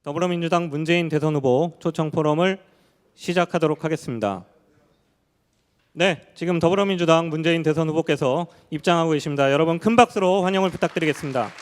더불어민주당 문재인 대선 후보 초청 포럼을 시작하도록 하겠습니다. 네, 지금 더불어민주당 문재인 대선 후보께서 입장하고 계십니다. 여러분 큰 박수로 환영을 부탁드리겠습니다.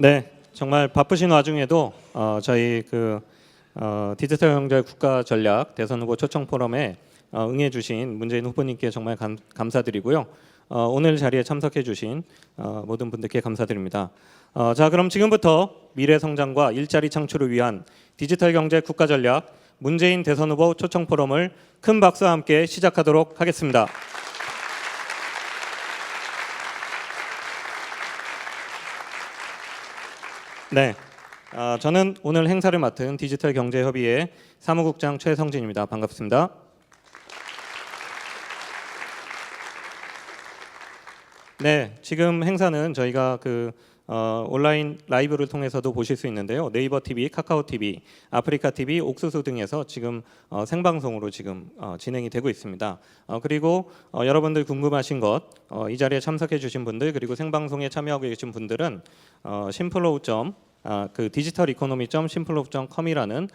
네, 정말 바쁘신 와중에도 저희 디지털 경제 국가 전략 대선 후보 초청 포럼에 응해주신 문재인 후보님께 정말 감사드리고요. 오늘 자리에 참석해주신 모든 분들께 감사드립니다. 자, 그럼 지금부터 미래 성장과 일자리 창출을 위한 디지털 경제 국가 전략 문재인 대선 후보 초청 포럼을 큰 박수와 함께 시작하도록 하겠습니다. 네, 저는 오늘 행사를 맡은 디지털 경제협의회 사무국장 최성진입니다. 반갑습니다. 네, 지금 행사는 저희가 온라인 라이브를 통해서도 보실 수 있는데요. 네이버 TV, 카카오 TV, 아프리카 TV, 옥수수 등에서 지금 생방송으로 지금 진행이 되고 있습니다. 그리고 여러분들 궁금하신 것, 이 자리에 참석해 주신 분들 그리고 생방송에 참여하고 계신 분들은 digital-economy.simplov.com이라는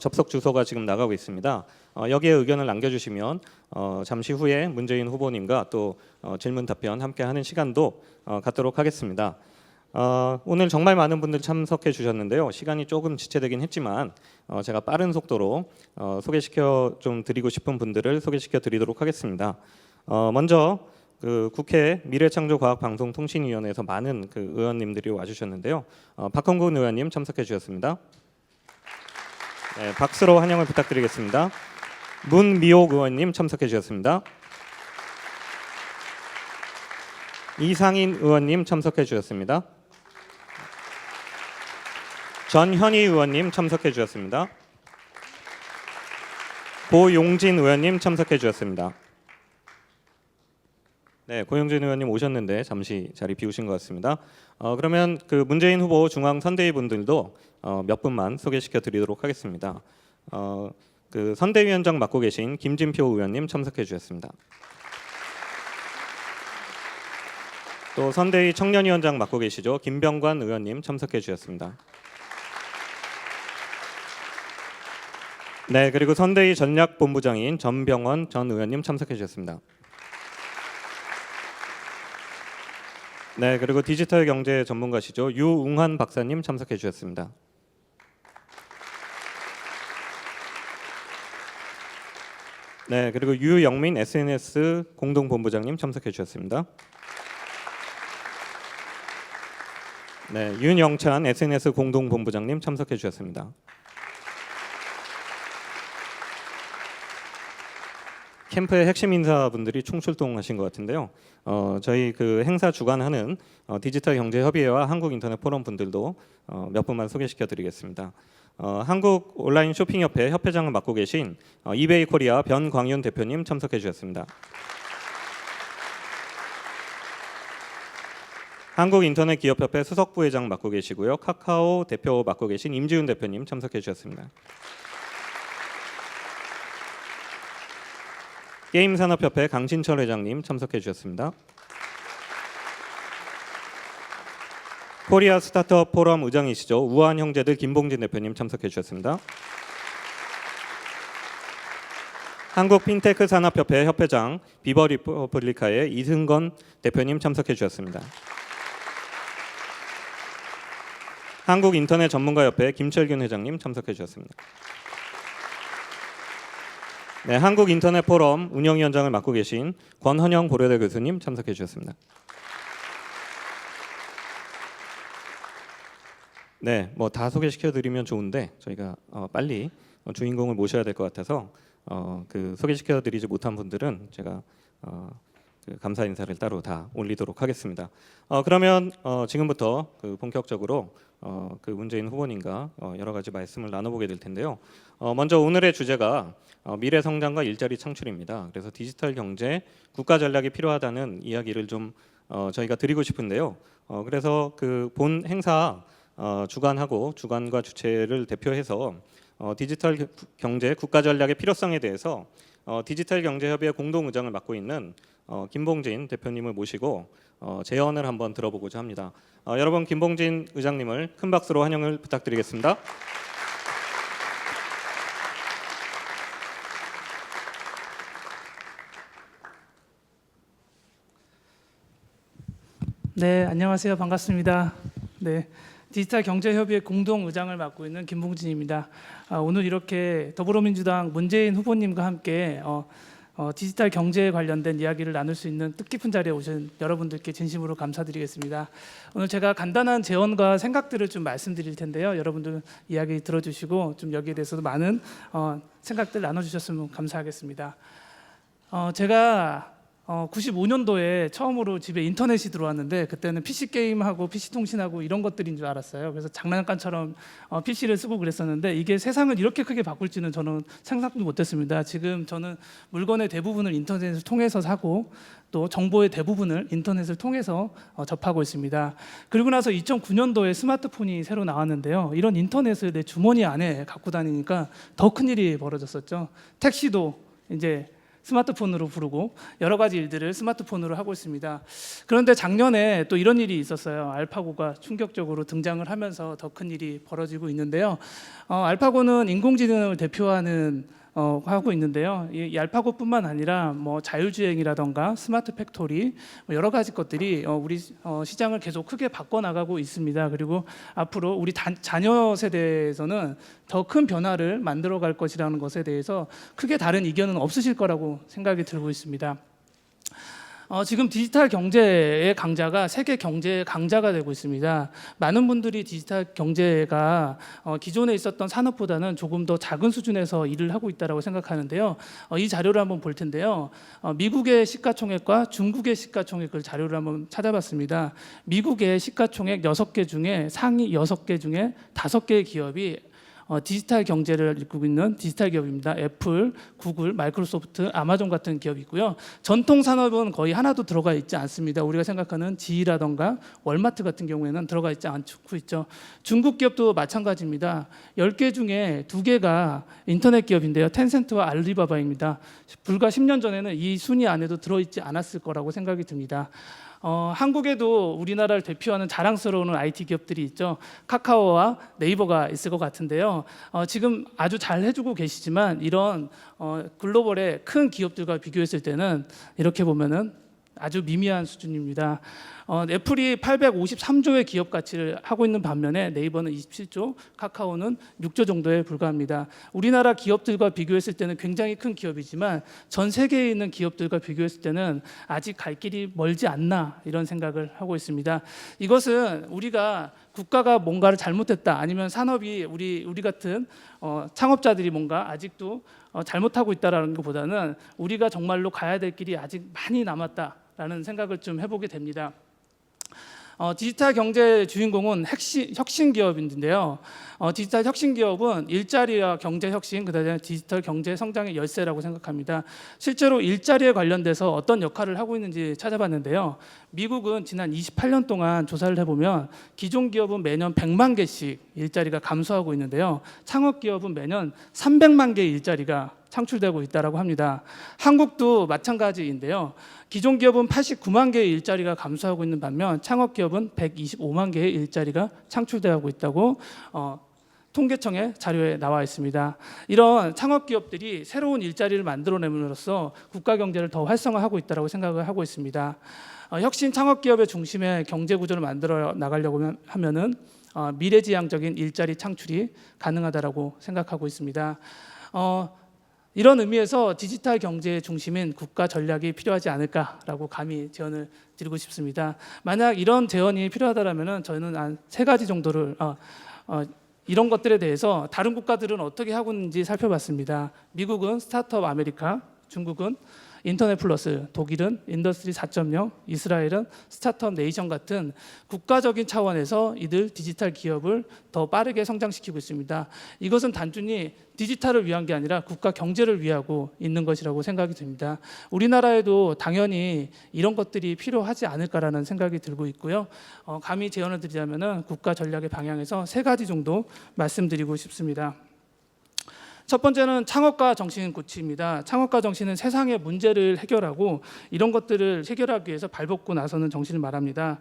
접속 주소가 지금 나가고 있습니다. 여기에 의견을 남겨주시면 잠시 후에 문재인 후보님과 또 질문 답변 함께 하는 시간도 갖도록 하겠습니다. 오늘 정말 많은 분들 참석해 주셨는데요. 시간이 조금 지체되긴 했지만 제가 빠른 속도로 소개시켜 좀 드리고 싶은 분들을 소개시켜 드리도록 하겠습니다. 먼저 국회 미래창조과학방송통신위원회에서 많은 의원님들이 와주셨는데요. 박헌근 의원님 참석해 주셨습니다. 네, 박수로 환영을 부탁드리겠습니다. 문미옥 의원님 참석해 주셨습니다. 이상인 의원님 참석해 주셨습니다. 전현희 의원님 참석해 주셨습니다. 고용진 의원님 참석해 주셨습니다. 네, 고용진 의원님 오셨는데 잠시 자리 비우신 것 같습니다. 그러면 문재인 후보 중앙 선대위 분들도 몇 분만 소개시켜 드리도록 하겠습니다. 선대위원장 맡고 계신 김진표 의원님 참석해 주셨습니다. 또 선대위 청년위원장 맡고 계시죠. 김병관 의원님 참석해 주셨습니다. 네, 그리고 선대위 전략본부장인 전병헌 전 의원님 참석해 주셨습니다. 네, 그리고 디지털 경제 전문가시죠. 유웅환 박사님 참석해 주셨습니다. 네, 그리고 유영민 SNS 공동본부장님 참석해 주셨습니다. 네, 윤영찬 SNS 공동본부장님 참석해 주셨습니다. 캠프의 핵심 인사분들이 총출동하신 것 같은데요. 저희 행사 주관하는 디지털 경제협의회와 한국인터넷포럼 분들도 몇 분만 소개시켜 드리겠습니다. 한국 온라인 쇼핑협회 협회장을 맡고 계신 이베이 코리아 변광윤 대표님 참석해 주셨습니다. 한국인터넷기업협회 수석부회장 맡고 계시고요. 카카오 대표 맡고 계신 임지훈 대표님 참석해 주셨습니다. 게임산업협회 강진철 회장님 참석해 주셨습니다. 코리아 스타트업 포럼 의장이시죠. 우한 형제들 김봉진 대표님 참석해 주셨습니다. 한국 핀테크 산업협회 협회장 비버 리퍼블리카의 이승건 대표님 참석해 주셨습니다. 한국 인터넷 전문가협회 김철균 회장님 참석해 주셨습니다. 네, 한국 인터넷 포럼 운영위원장을 맡고 계신 권헌영 고려대 교수님 참석해 주셨습니다. 네, 뭐 다 소개시켜드리면 좋은데 저희가 빨리 주인공을 모셔야 될 것 같아서 그 소개시켜드리지 못한 분들은 제가 그 감사 인사를 따로 다 올리도록 하겠습니다. 그러면 지금부터 그 본격적으로 그 문재인 후보님과 여러 가지 말씀을 나눠보게 될 텐데요. 먼저 오늘의 주제가 미래 성장과 일자리 창출입니다. 그래서 디지털 경제 국가 전략이 필요하다는 이야기를 좀 저희가 드리고 싶은데요. 그래서 그 본 행사 주관하고 주관과 주최를 대표해서 디지털 경제 국가 전략의 필요성에 대해서 디지털 경제협의회 공동의장을 맡고 있는 김봉진 대표님을 모시고 제언을 한번 들어보고자 합니다. 여러분 김봉진 의장님을 큰 박수로 환영을 부탁드리겠습니다. 네, 안녕하세요. 반갑습니다. 네, 디지털 경제협의회 공동의장을 맡고 있는 김봉진입니다. 오늘 이렇게 더불어민주당 문재인 후보님과 함께 디지털 경제에 관련된 이야기를 나눌 수 있는 뜻깊은 자리에 오신 여러분들께 진심으로 감사드리겠습니다. 오늘 제가 간단한 제언과 생각들을 좀 말씀드릴 텐데요. 여러분들 이야기 들어주시고 좀 여기에 대해서도 많은 생각들 나눠주셨으면 감사하겠습니다. 제가 95년도에 처음으로 집에 인터넷이 들어왔는데 그때는 PC 게임하고 PC 통신하고 이런 것들인 줄 알았어요. 그래서 장난감처럼 PC를 쓰고 그랬었는데 이게 세상을 이렇게 크게 바꿀지는 저는 상상도 못했습니다. 지금 저는 물건의 대부분을 인터넷을 통해서 사고 또 정보의 대부분을 인터넷을 통해서 접하고 있습니다. 그리고 나서 2009년도에 스마트폰이 새로 나왔는데요. 이런 인터넷을 내 주머니 안에 갖고 다니니까 더 큰 일이 벌어졌었죠. 택시도 이제 스마트폰으로 부르고 여러 가지 일들을 스마트폰으로 하고 있습니다. 그런데 작년에 또 이런 일이 있었어요. 알파고가 충격적으로 등장을 하면서 더 큰 일이 벌어지고 있는데요. 알파고는 인공지능을 대표하는 하고 있는데요. 이 알파고뿐만 아니라 뭐 자율주행이라던가 스마트 팩토리 뭐 여러 가지 것들이 우리 시장을 계속 크게 바꿔나가고 있습니다. 그리고 앞으로 우리 자녀 세대에서는 더 큰 변화를 만들어갈 것이라는 것에 대해서 크게 다른 이견은 없으실 거라고 생각이 들고 있습니다. 지금 디지털 경제의 강자가 세계 경제의 강자가 되고 있습니다. 많은 분들이 디지털 경제가 기존에 있었던 산업보다는 조금 더 작은 수준에서 일을 하고 있다고 생각하는데요. 이 자료를 한번 볼 텐데요. 미국의 시가총액과 중국의 시가총액을 자료를 한번 찾아봤습니다. 미국의 시가총액 6개 중에 상위 6개 중에 5개의 기업이 디지털 경제를 이끌고 있는 디지털 기업입니다. 애플, 구글, 마이크로소프트, 아마존 같은 기업이고요. 전통 산업은 거의 하나도 들어가 있지 않습니다. 우리가 생각하는 지이라던가 월마트 같은 경우에는 들어가 있지 않고 있죠. 중국 기업도 마찬가지입니다. 10개 중에 2개가 인터넷 기업인데요. 텐센트와 알리바바입니다. 불과 10년 전에는 이 순위 안에도 들어있지 않았을 거라고 생각이 듭니다. 한국에도 우리나라를 대표하는 자랑스러운 IT 기업들이 있죠. 카카오와 네이버가 있을 것 같은데요. 지금 아주 잘 해주고 계시지만 이런 글로벌의 큰 기업들과 비교했을 때는 이렇게 보면은 아주 미미한 수준입니다. 애플이 853조의 기업 가치를 하고 있는 반면에 네이버는 27조, 카카오는 6조 정도에 불과합니다. 우리나라 기업들과 비교했을 때는 굉장히 큰 기업이지만 전 세계에 있는 기업들과 비교했을 때는 아직 갈 길이 멀지 않나 이런 생각을 하고 있습니다. 이것은 우리가 국가가 뭔가를 잘못했다 아니면 산업이 우리 같은 창업자들이 뭔가 아직도 잘못하고 있다라는 것보다는 우리가 정말로 가야 될 길이 아직 많이 남았다라는 생각을 좀 해보게 됩니다. 디지털 경제의 주인공은 혁신 기업인데요. 디지털 혁신 기업은 일자리와 경제 혁신, 그다음에 디지털 경제 성장의 열쇠라고 생각합니다. 실제로 일자리에 관련돼서 어떤 역할을 하고 있는지 찾아봤는데요. 미국은 지난 28년 동안 조사를 해보면 기존 기업은 매년 100만 개씩 일자리가 감소하고 있는데요. 창업 기업은 매년 300만 개의 일자리가 창출되고 있다고 합니다. 한국도 마찬가지인데요. 기존 기업은 89만 개의 일자리가 감소하고 있는 반면 창업 기업은 125만 개의 일자리가 창출되고 있다고 통계청의 자료에 나와 있습니다. 이런 창업 기업들이 새로운 일자리를 만들어냄으로써 국가 경제를 더 활성화하고 있다고 생각을 하고 있습니다. 혁신 창업 기업의 중심의 경제 구조를 만들어 나가려고 하면은 미래지향적인 일자리 창출이 가능하다라고 생각하고 있습니다. 이런 의미에서 디지털 경제의 중심인 국가 전략이 필요하지 않을까라고 감히 제언을 드리고 싶습니다. 만약 이런 제언이 필요하다라면은 저희는 한 3가지 정도를 이런 것들에 대해서 다른 국가들은 어떻게 하고 있는지 살펴봤습니다. 미국은 스타트업 아메리카, 중국은 인터넷 플러스, 독일은 인더스트리 4.0, 이스라엘은 스타트업 네이션 같은 국가적인 차원에서 이들 디지털 기업을 더 빠르게 성장시키고 있습니다. 이것은 단순히 디지털을 위한 게 아니라 국가 경제를 위하고 있는 것이라고 생각이 듭니다. 우리나라에도 당연히 이런 것들이 필요하지 않을까라는 생각이 들고 있고요. 감히 제언을 드리자면은 국가 전략의 방향에서 3가지 정도 말씀드리고 싶습니다. 첫 번째는 창업가 정신 고치입니다. 창업가 정신은 세상의 문제를 해결하고 이런 것들을 해결하기 위해서 발벗고 나서는 정신을 말합니다.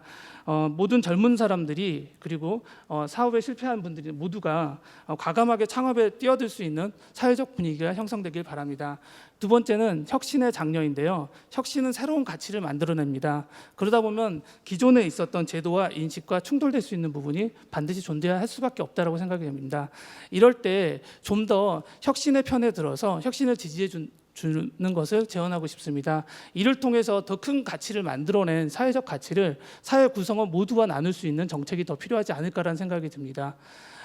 모든 젊은 사람들이 그리고 사업에 실패한 분들이 모두가 과감하게 창업에 뛰어들 수 있는 사회적 분위기가 형성되길 바랍니다. 두 번째는 혁신의 장려인데요. 혁신은 새로운 가치를 만들어냅니다. 그러다 보면 기존에 있었던 제도와 인식과 충돌될 수 있는 부분이 반드시 존재할 수밖에 없다고 생각이 됩니다. 이럴 때 좀 더 혁신의 편에 들어서 혁신을 지지해 주는 것을 제언하고 싶습니다. 이를 통해서 더 큰 가치를 만들어낸 사회적 가치를 사회 구성원 모두와 나눌 수 있는 정책이 더 필요하지 않을까라는 생각이 듭니다.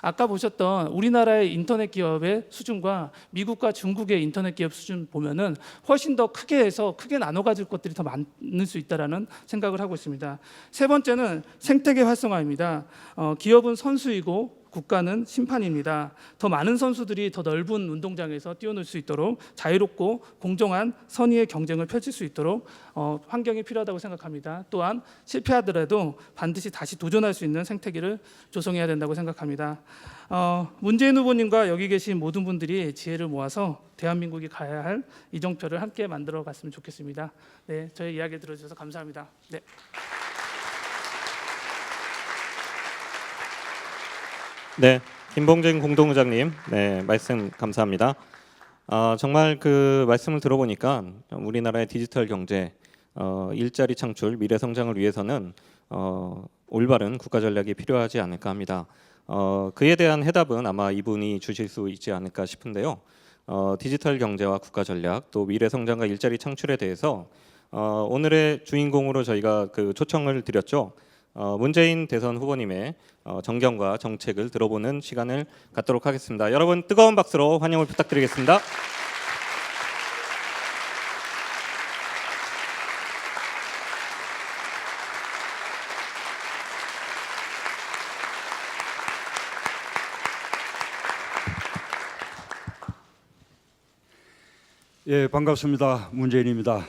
아까 보셨던 우리나라의 인터넷 기업의 수준과 미국과 중국의 인터넷 기업 수준 보면은 훨씬 더 크게 해서 크게 나눠 가질 것들이 더 많을 수 있다라는 생각을 하고 있습니다. 세 번째는 생태계 활성화입니다. 기업은 선수이고 국가는 심판입니다. 더 많은 선수들이 더 넓은 운동장에서 뛰어놀 수 있도록 자유롭고 공정한 선의의 경쟁을 펼칠 수 있도록 환경이 필요하다고 생각합니다. 또한 실패하더라도 반드시 다시 도전할 수 있는 생태계를 조성해야 된다고 생각합니다. 문재인 후보님과 여기 계신 모든 분들이 지혜를 모아서 대한민국이 가야 할 이정표를 함께 만들어 갔으면 좋겠습니다. 네, 저희 이야기 들어주셔서 감사합니다. 네. 네, 김봉진 공동의장님, 네, 말씀 감사합니다. 정말 그 말씀을 들어보니까 우리나라의 디지털 경제, 일자리 창출, 미래 성장을 위해서는 올바른 국가 전략이 필요하지 않을까 합니다. 그에 대한 해답은 아마 이분이 주실 수 있지 않을까 싶은데요. 디지털 경제와 국가 전략, 또 미래 성장과 일자리 창출에 대해서 오늘의 주인공으로 저희가 그 초청을 드렸죠. 문재인 대선 후보님의 정경과 정책을 들어보는 시간을 갖도록 하겠습니다. 여러분 뜨거운 박수로 환영을 부탁드리겠습니다. 예, 반갑습니다. 문재인입니다.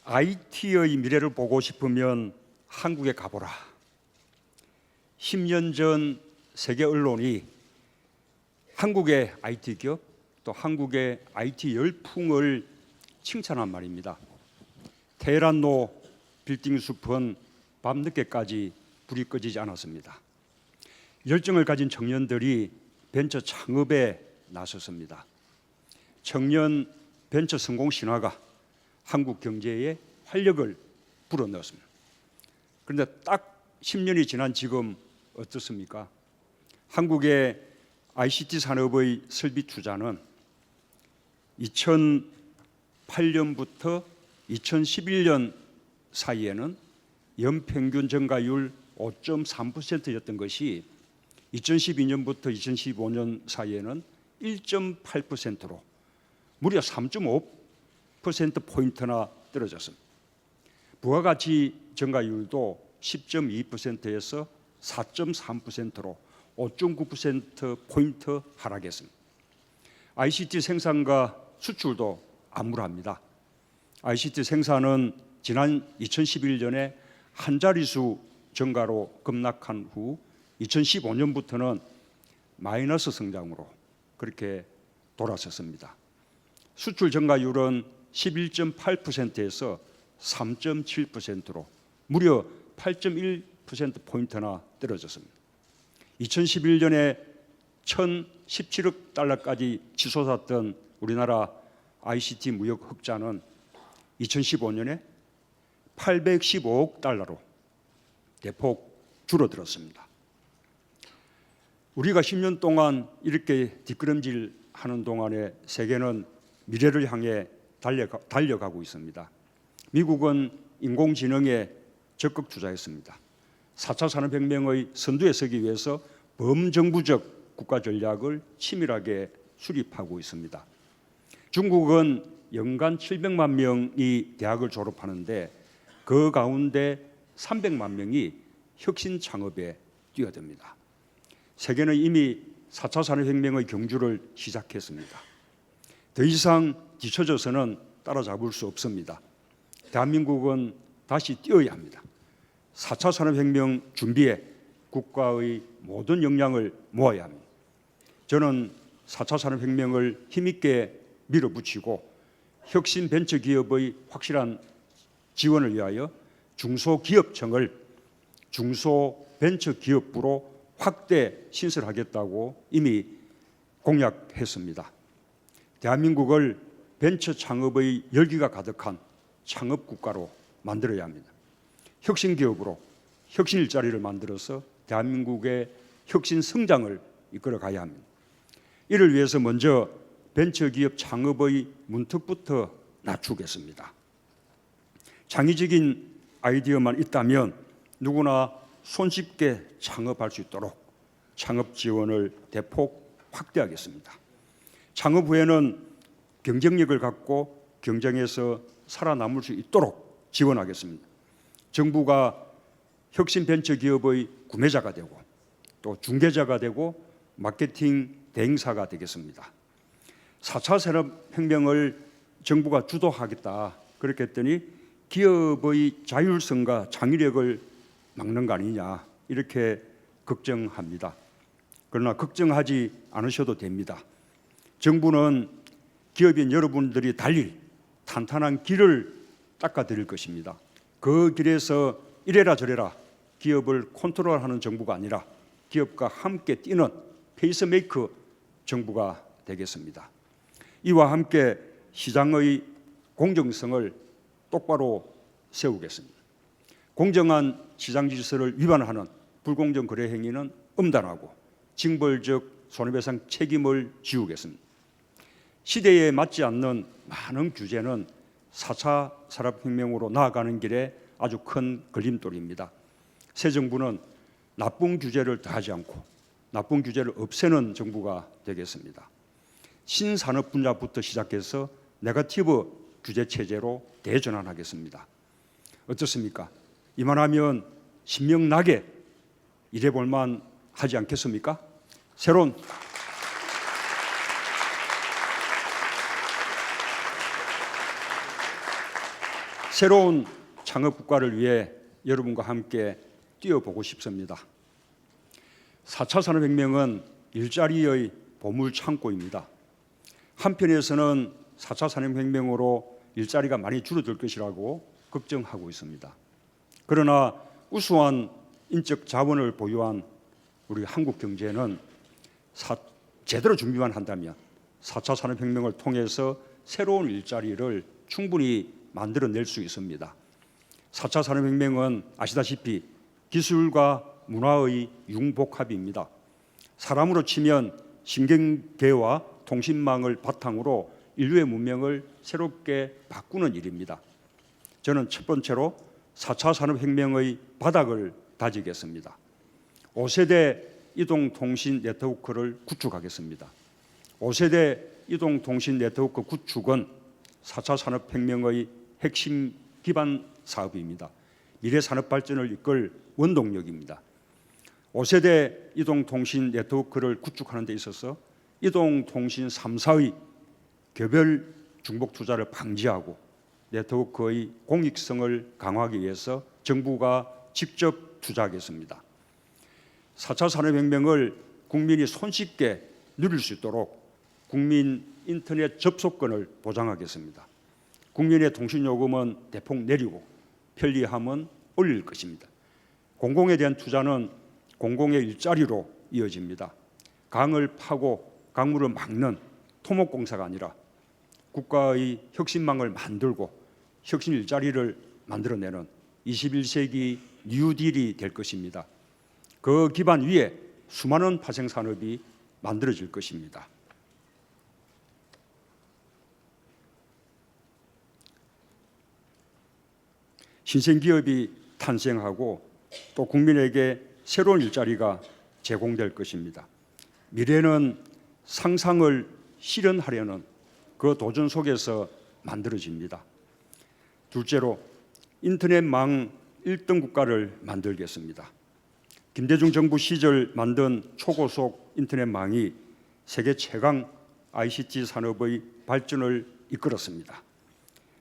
IT의 미래를 보고 싶으면 한국에 가보라. 10년 전 세계 언론이 한국의 IT 기업 또 한국의 IT 열풍을 칭찬한 말입니다. 테헤란로 빌딩 숲은 밤늦게까지 불이 꺼지지 않았습니다. 열정을 가진 청년들이 벤처 창업에 나섰습니다. 청년 벤처 성공 신화가 한국 경제에 활력을 불어넣었습니다. 그런데 딱 10년이 지난 지금 어떻습니까? 한국의 ICT 산업의 설비 투자는 2008년부터 2011년 사이에는 연평균 증가율 5.3%였던 것이 2012년부터 2015년 사이에는 1.8%로 무려 3.5%포인트나 떨어졌습니다. 부가가치 증가율도 10.2%에서 4.3%로 5.9%포인트 하락했습니다. ICT 생산과 수출도 암울합니다. ICT 생산은 지난 2011년에 한 자릿수 증가로 급락한 후 2015년부터는 마이너스 성장으로 그렇게 돌아섰습니다. 수출 증가율은 11.8%에서 3.7%로 무려 8.1%포인트나 떨어졌습니다. 2011년에 1,017억 달러까지 치솟았던 우리나라 ICT 무역 흑자는 2015년에 815억 달러로 대폭 줄어들었습니다. 우리가 10년 동안 이렇게 뒷걸음질하는 동안에 세계는 미래를 향해 달려가고 있습니다. 미국은 인공지능에 적극 투자했습니다. 4차 산업혁명의 선두에 서기 위해서 범정부적 국가 전략을 치밀하게 수립하고 있습니다. 중국은 연간 700만 명이 대학을 졸업하는데 그 가운데 300만 명이 혁신 창업에 뛰어듭니다. 세계는 이미 4차 산업혁명의 경주를 시작했습니다. 더 이상 뒤처져서는 따라잡을 수 없습니다. 대한민국은 다시 뛰어야 합니다. 4차 산업혁명 준비에 국가의 모든 역량을 모아야 합니다. 저는 4차 산업혁명을 힘있게 밀어붙이고 혁신 벤처기업의 확실한 지원을 위하여 중소기업청을 중소벤처기업부로 확대 신설하겠다고 이미 공약했습니다. 대한민국을 벤처 창업의 열기가 가득한 창업국가로 만들어야 합니다. 혁신기업으로 혁신 일자리를 만들어서 대한민국의 혁신 성장을 이끌어 가야 합니다. 이를 위해서 먼저 벤처기업 창업의 문턱부터 낮추겠습니다. 창의적인 아이디어만 있다면 누구나 손쉽게 창업할 수 있도록 창업 지원을 대폭 확대하겠습니다. 창업 후에는 경쟁력을 갖고 경쟁에서 살아남을 수 있도록 지원하겠습니다. 정부가 혁신 벤처기업의 구매자가 되고 또 중개자가 되고 마케팅 대행사가 되겠습니다. 4차 산업혁명을 정부가 주도하겠다 그렇게 했더니 기업의 자율성과 창의력을 막는 거 아니냐 이렇게 걱정합니다. 그러나 걱정하지 않으셔도 됩니다. 정부는 기업인 여러분들이 달릴 탄탄한 길을 닦아드릴 것입니다. 그 길에서 이래라 저래라 기업을 컨트롤하는 정부가 아니라 기업과 함께 뛰는 페이스메이커 정부가 되겠습니다. 이와 함께 시장의 공정성을 똑바로 세우겠습니다. 공정한 시장 질서를 위반하는 불공정 거래 행위는 엄단하고 징벌적 손해배상 책임을 지우겠습니다. 시대에 맞지 않는 많은 규제는 4차 산업혁명으로 나아가는 길에 아주 큰 걸림돌입니다. 새 정부는 나쁜 규제를 더하지 않고 나쁜 규제를 없애는 정부가 되겠습니다. 신산업 분야부터 시작해서 네거티브 규제 체제로 대전환하겠습니다. 어떻습니까? 이만하면 신명나게 일해볼만 하지 않겠습니까? 새로운 창업 국가를 위해 여러분과 함께 뛰어보고 싶습니다. 4차 산업혁명은 일자리의 보물 창고입니다. 한편에서는 4차 산업혁명으로 일자리가 많이 줄어들 것이라고 걱정하고 있습니다. 그러나 우수한 인적 자원을 보유한 우리 한국 경제는 제대로 준비만 한다면 4차 산업혁명을 통해서 새로운 일자리를 충분히 만들어낼 수 있습니다. 4차 산업혁명은 아시다시피 기술과 문화의 융복합입니다. 사람으로 치면 신경계와 통신망을 바탕으로 인류의 문명을 새롭게 바꾸는 일입니다. 저는 첫 번째로 4차 산업혁명의 바닥을 다지겠습니다. 5세대 이동통신 네트워크를 구축하겠습니다. 5세대 이동통신 네트워크 구축은 4차 산업혁명의 핵심 기반 사업입니다. 미래 산업 발전을 이끌 원동력입니다. 5세대 이동통신 네트워크를 구축하는 데 있어서 이동통신 3사의 개별 중복 투자를 방지하고 네트워크의 공익성을 강화하기 위해서 정부가 직접 투자하겠습니다. 4차 산업혁명을 국민이 손쉽게 누릴 수 있도록 국민 인터넷 접속권을 보장하겠습니다. 국민의 통신요금은 대폭 내리고 편리함은 올릴 것입니다. 공공에 대한 투자는 공공의 일자리로 이어집니다. 강을 파고 강물을 막는 토목공사가 아니라 국가의 혁신망을 만들고 혁신 일자리를 만들어내는 21세기 뉴딜이 될 것입니다. 그 기반 위에 수많은 파생산업이 만들어질 것입니다. 신생기업이 탄생하고 또 국민에게 새로운 일자리가 제공될 것입니다. 미래는 상상을 실현하려는 그 도전 속에서 만들어집니다. 둘째로 인터넷망 1등 국가를 만들겠습니다. 김대중 정부 시절 만든 초고속 인터넷망이 세계 최강 ICT 산업의 발전을 이끌었습니다.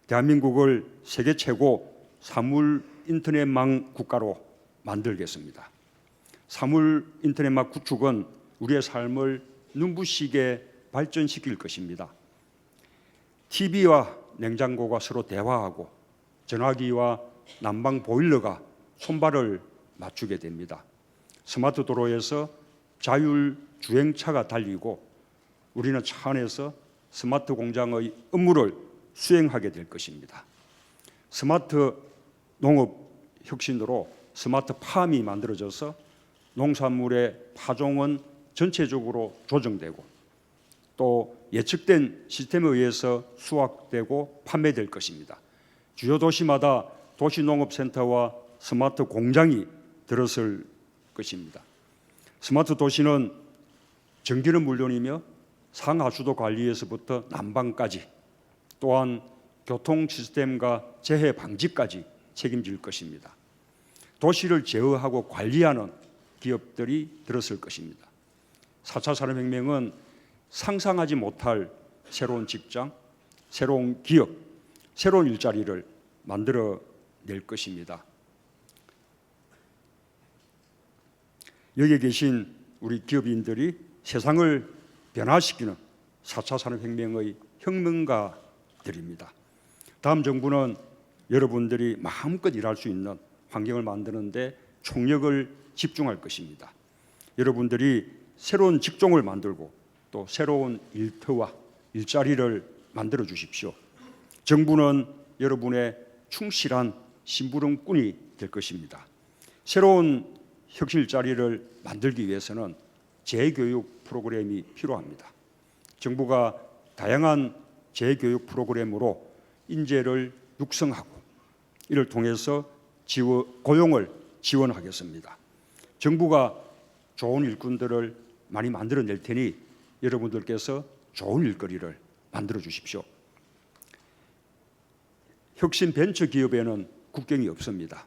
대한민국을 세계 최고 사물 인터넷망 국가로 만들겠습니다. 사물 인터넷망 구축은 우리의 삶을 눈부시게 발전시킬 것입니다. TV와 냉장고가 서로 대화하고 전화기와 난방 보일러가 손발을 맞추게 됩니다. 스마트 도로에서 자율 주행차가 달리고 우리는 차 안에서 스마트 공장의 업무를 수행하게 될 것입니다. 스마트 농업 혁신으로 스마트 팜이 만들어져서 농산물의 파종은 전체적으로 조정되고 또 예측된 시스템에 의해서 수확되고 판매될 것입니다. 주요 도시마다 도시농업센터와 스마트 공장이 들어설 것입니다. 스마트 도시는 전기는 물론이며 상하수도 관리에서부터 난방까지 또한 교통 시스템과 재해 방지까지 책임질 것입니다. 도시를 제어하고 관리하는 기업들이 들어설 것입니다. 4차 산업혁명은 상상하지 못할 새로운 직장, 새로운 기업, 새로운 일자리를 만들어낼 것입니다. 여기에 계신 우리 기업인들이 세상을 변화시키는 4차 산업혁명의 혁명가들입니다. 다음 정부는 여러분들이 마음껏 일할 수 있는 환경을 만드는 데 총력을 집중할 것입니다. 여러분들이 새로운 직종을 만들고 또 새로운 일터와 일자리를 만들어 주십시오. 정부는 여러분의 충실한 심부름꾼이 될 것입니다. 새로운 혁신 일자리를 만들기 위해서는 재교육 프로그램이 필요합니다. 정부가 다양한 재교육 프로그램으로 인재를 육성하고 이를 통해서 고용을 지원하겠습니다. 정부가 좋은 일꾼들을 많이 만들어낼 테니 여러분들께서 좋은 일거리를 만들어 주십시오. 혁신 벤처 기업에는 국경이 없습니다.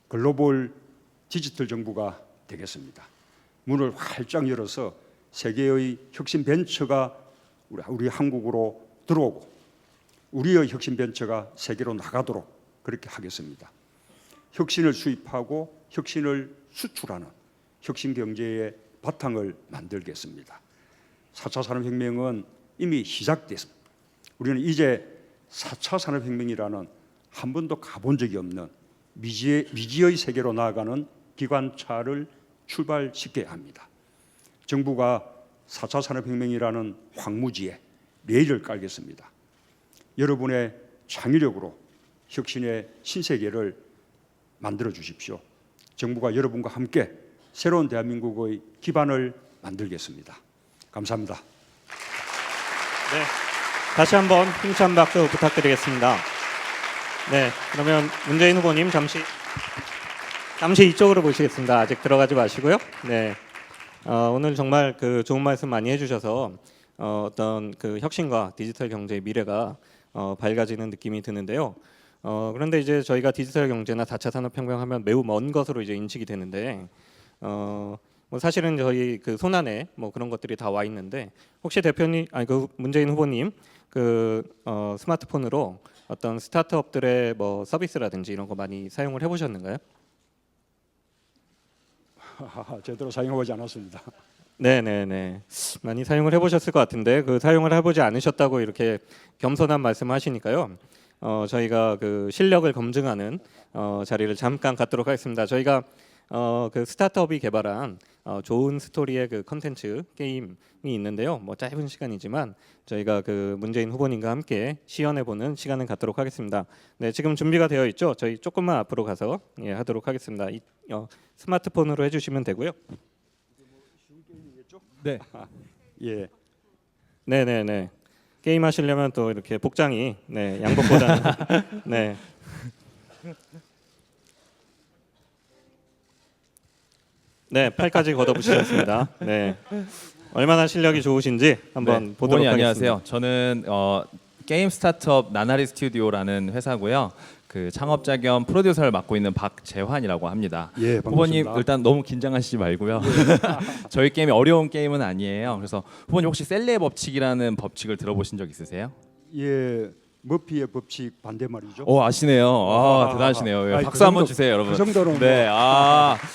글로벌 디지털 정부가 되겠습니다. 문을 활짝 열어서 세계의 혁신 벤처가 우리 한국으로 들어오고 우리의 혁신 벤처가 세계로 나가도록 그렇게 하겠습니다. 혁신을 수입하고 혁신을 수출하는 혁신 경제의 바탕을 만들겠습니다. 4차 산업혁명은 이미 시작됐습니다. 우리는 이제 4차 산업혁명이라는 한 번도 가본 적이 없는 미지의 세계로 나아가는 기관차를 출발시켜야 합니다. 정부가 4차 산업혁명이라는 황무지에 레일을 깔겠습니다. 여러분의 창의력으로 혁신의 신세계를 만들어 주십시오. 정부가 여러분과 함께 새로운 대한민국의 기반을 만들겠습니다. 감사합니다. 네, 다시 한번 힘찬 박수 부탁드리겠습니다. 네, 그러면 문재인 후보님 잠시 이쪽으로 모시겠습니다. 아직 들어가지 마시고요. 네, 오늘 정말 그 좋은 말씀 많이 해주셔서 어떤 그 혁신과 디지털 경제의 미래가 밝아지는 느낌이 드는데요. 그런데 이제 저희가 디지털 경제나 4차 산업혁명 하면 매우 먼 것으로 이제 인식이 되는데 뭐 사실은 저희 그 손안에 뭐 그런 것들이 다 와 있는데 혹시 그 문재인 후보님 그 스마트폰으로 어떤 스타트업들의 뭐 서비스라든지 이런 거 많이 사용을 해보셨는가요? 제대로 사용해보지 않았습니다. 네네네. 많이 사용을 해보셨을 것 같은데 그 사용을 해보지 않으셨다고 이렇게 겸손한 말씀하시니까요. 저희가 그 실력을 검증하는 자리를 잠깐 갖도록 하겠습니다. 저희가 그 스타트업이 개발한 좋은 스토리의 그 컨텐츠 게임이 있는데요. 뭐 짧은 시간이지만 저희가 그 문재인 후보님과 함께 시연해보는 시간을 갖도록 하겠습니다. 네, 지금 준비가 되어 있죠. 저희 조금만 앞으로 가서 하도록 하겠습니다. 스마트폰으로 해주시면 되고요. 네. 예. 네네네. 게임 하시려면 또 이렇게 복장이 양복보다는 네. 네, 팔까지 걷어붙이셨습니다. 네. 얼마나 실력이 좋으신지 한번 보도록 후보님 하겠습니다. 안녕하세요. 저는 게임 스타트업 나나리 스튜디오라는 회사고요. 그 창업자 겸 프로듀서를 맡고 있는 박재환이라고 합니다. 예, 후보님 반갑습니다. 일단 너무 긴장하시지 말고요. 저희 게임이 어려운 게임은 아니에요. 그래서 후보님 혹시 셀레의 법칙이라는 법칙을 들어보신 적 있으세요? 예. 머피의 법칙 반대말이죠. 오 아시네요. 대단하시네요. 예, 아이, 박수 그 한번 정도- 주세요, 여러분. 그 정도는 네,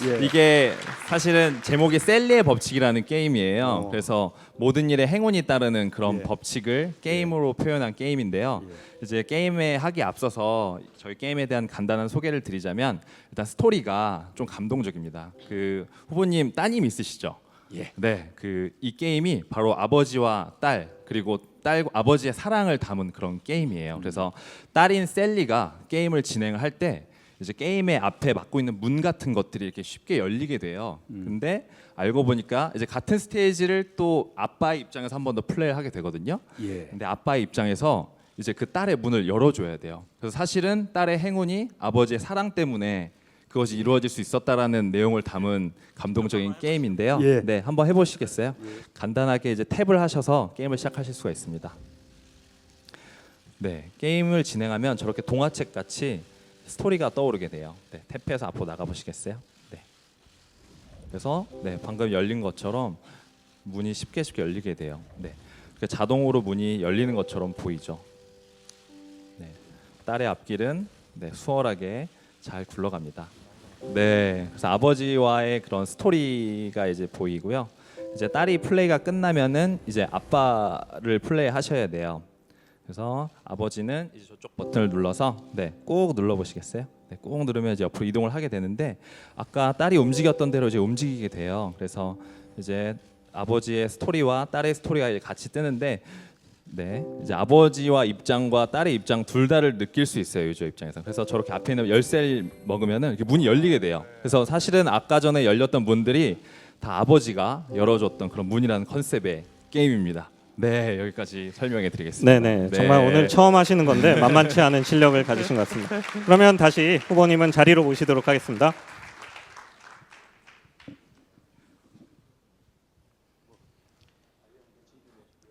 예. 이게 사실은 제목이 셀리의 법칙이라는 게임이에요. 어. 그래서 모든 일에 행운이 따르는 그런 예. 법칙을 게임으로 표현한 게임인데요. 예. 이제 게임에 하기 앞서서 저희 게임에 대한 간단한 소개를 드리자면 일단 스토리가 좀 감동적입니다. 그 후보님 따님 있으시죠? 예. 네, 그 이 게임이 바로 아버지와 딸 그리고 딸 아버지의 사랑을 담은 그런 게임이에요. 그래서 딸인 셀리가 게임을 진행을 할 때 이제 게임의 앞에 막고 있는 문 같은 것들이 이렇게 쉽게 열리게 돼요. 근데 알고 보니까 이제 같은 스테이지를 또 아빠의 입장에서 한 번 더 플레이를 하게 되거든요. 예. 근데 아빠의 입장에서 이제 그 딸의 문을 열어줘야 돼요. 그래서 사실은 딸의 행운이 아버지의 사랑 때문에 그것이 이루어질 수 있었다라는 내용을 담은 감동적인 게임인데요. 예. 네, 한번 해보시겠어요? 간단하게 이제 탭을 하셔서 게임을 시작하실 수가 있습니다. 네, 게임을 진행하면 저렇게 동화책 같이 스토리가 떠오르게 돼요. 네, 탭해서 앞으로 나가 보시겠어요? 네. 그래서 방금 열린 것처럼 문이 쉽게 열리게 돼요. 네, 자동으로 문이 열리는 것처럼 보이죠. 네, 딸의 앞길은 수월하게 잘 굴러갑니다. 네, 그래서 아버지와의 그런 스토리가 이제 보이고요. 이제 딸이 플레이가 끝나면은 이제 아빠를 플레이 하셔야 돼요. 그래서 아버지는 이제 저쪽 버튼을 눌러서 꾹 눌러 보시겠어요? 네, 꾹 누르면 이제 옆으로 이동을 하게 되는데 아까 딸이 움직였던 대로 이제 움직이게 돼요. 그래서 이제 아버지의 스토리와 딸의 스토리가 이제 같이 뜨는데 이제 아버지와 입장과 딸의 입장 둘 다를 느낄 수 있어요, 유저 입장에서. 그래서 저렇게 앞에 있는 열쇠를 먹으면은 이렇게 문이 열리게 돼요. 그래서 사실은 아까 전에 열렸던 문들이 다 아버지가 열어줬던 그런 문이라는 컨셉의 게임입니다. 네, 여기까지 설명해드리겠습니다. 네네. 정말 오늘 처음 하시는 건데 만만치 않은 실력을 가지신 것 같습니다. 그러면 다시 후보님은 자리로 모시도록 하겠습니다.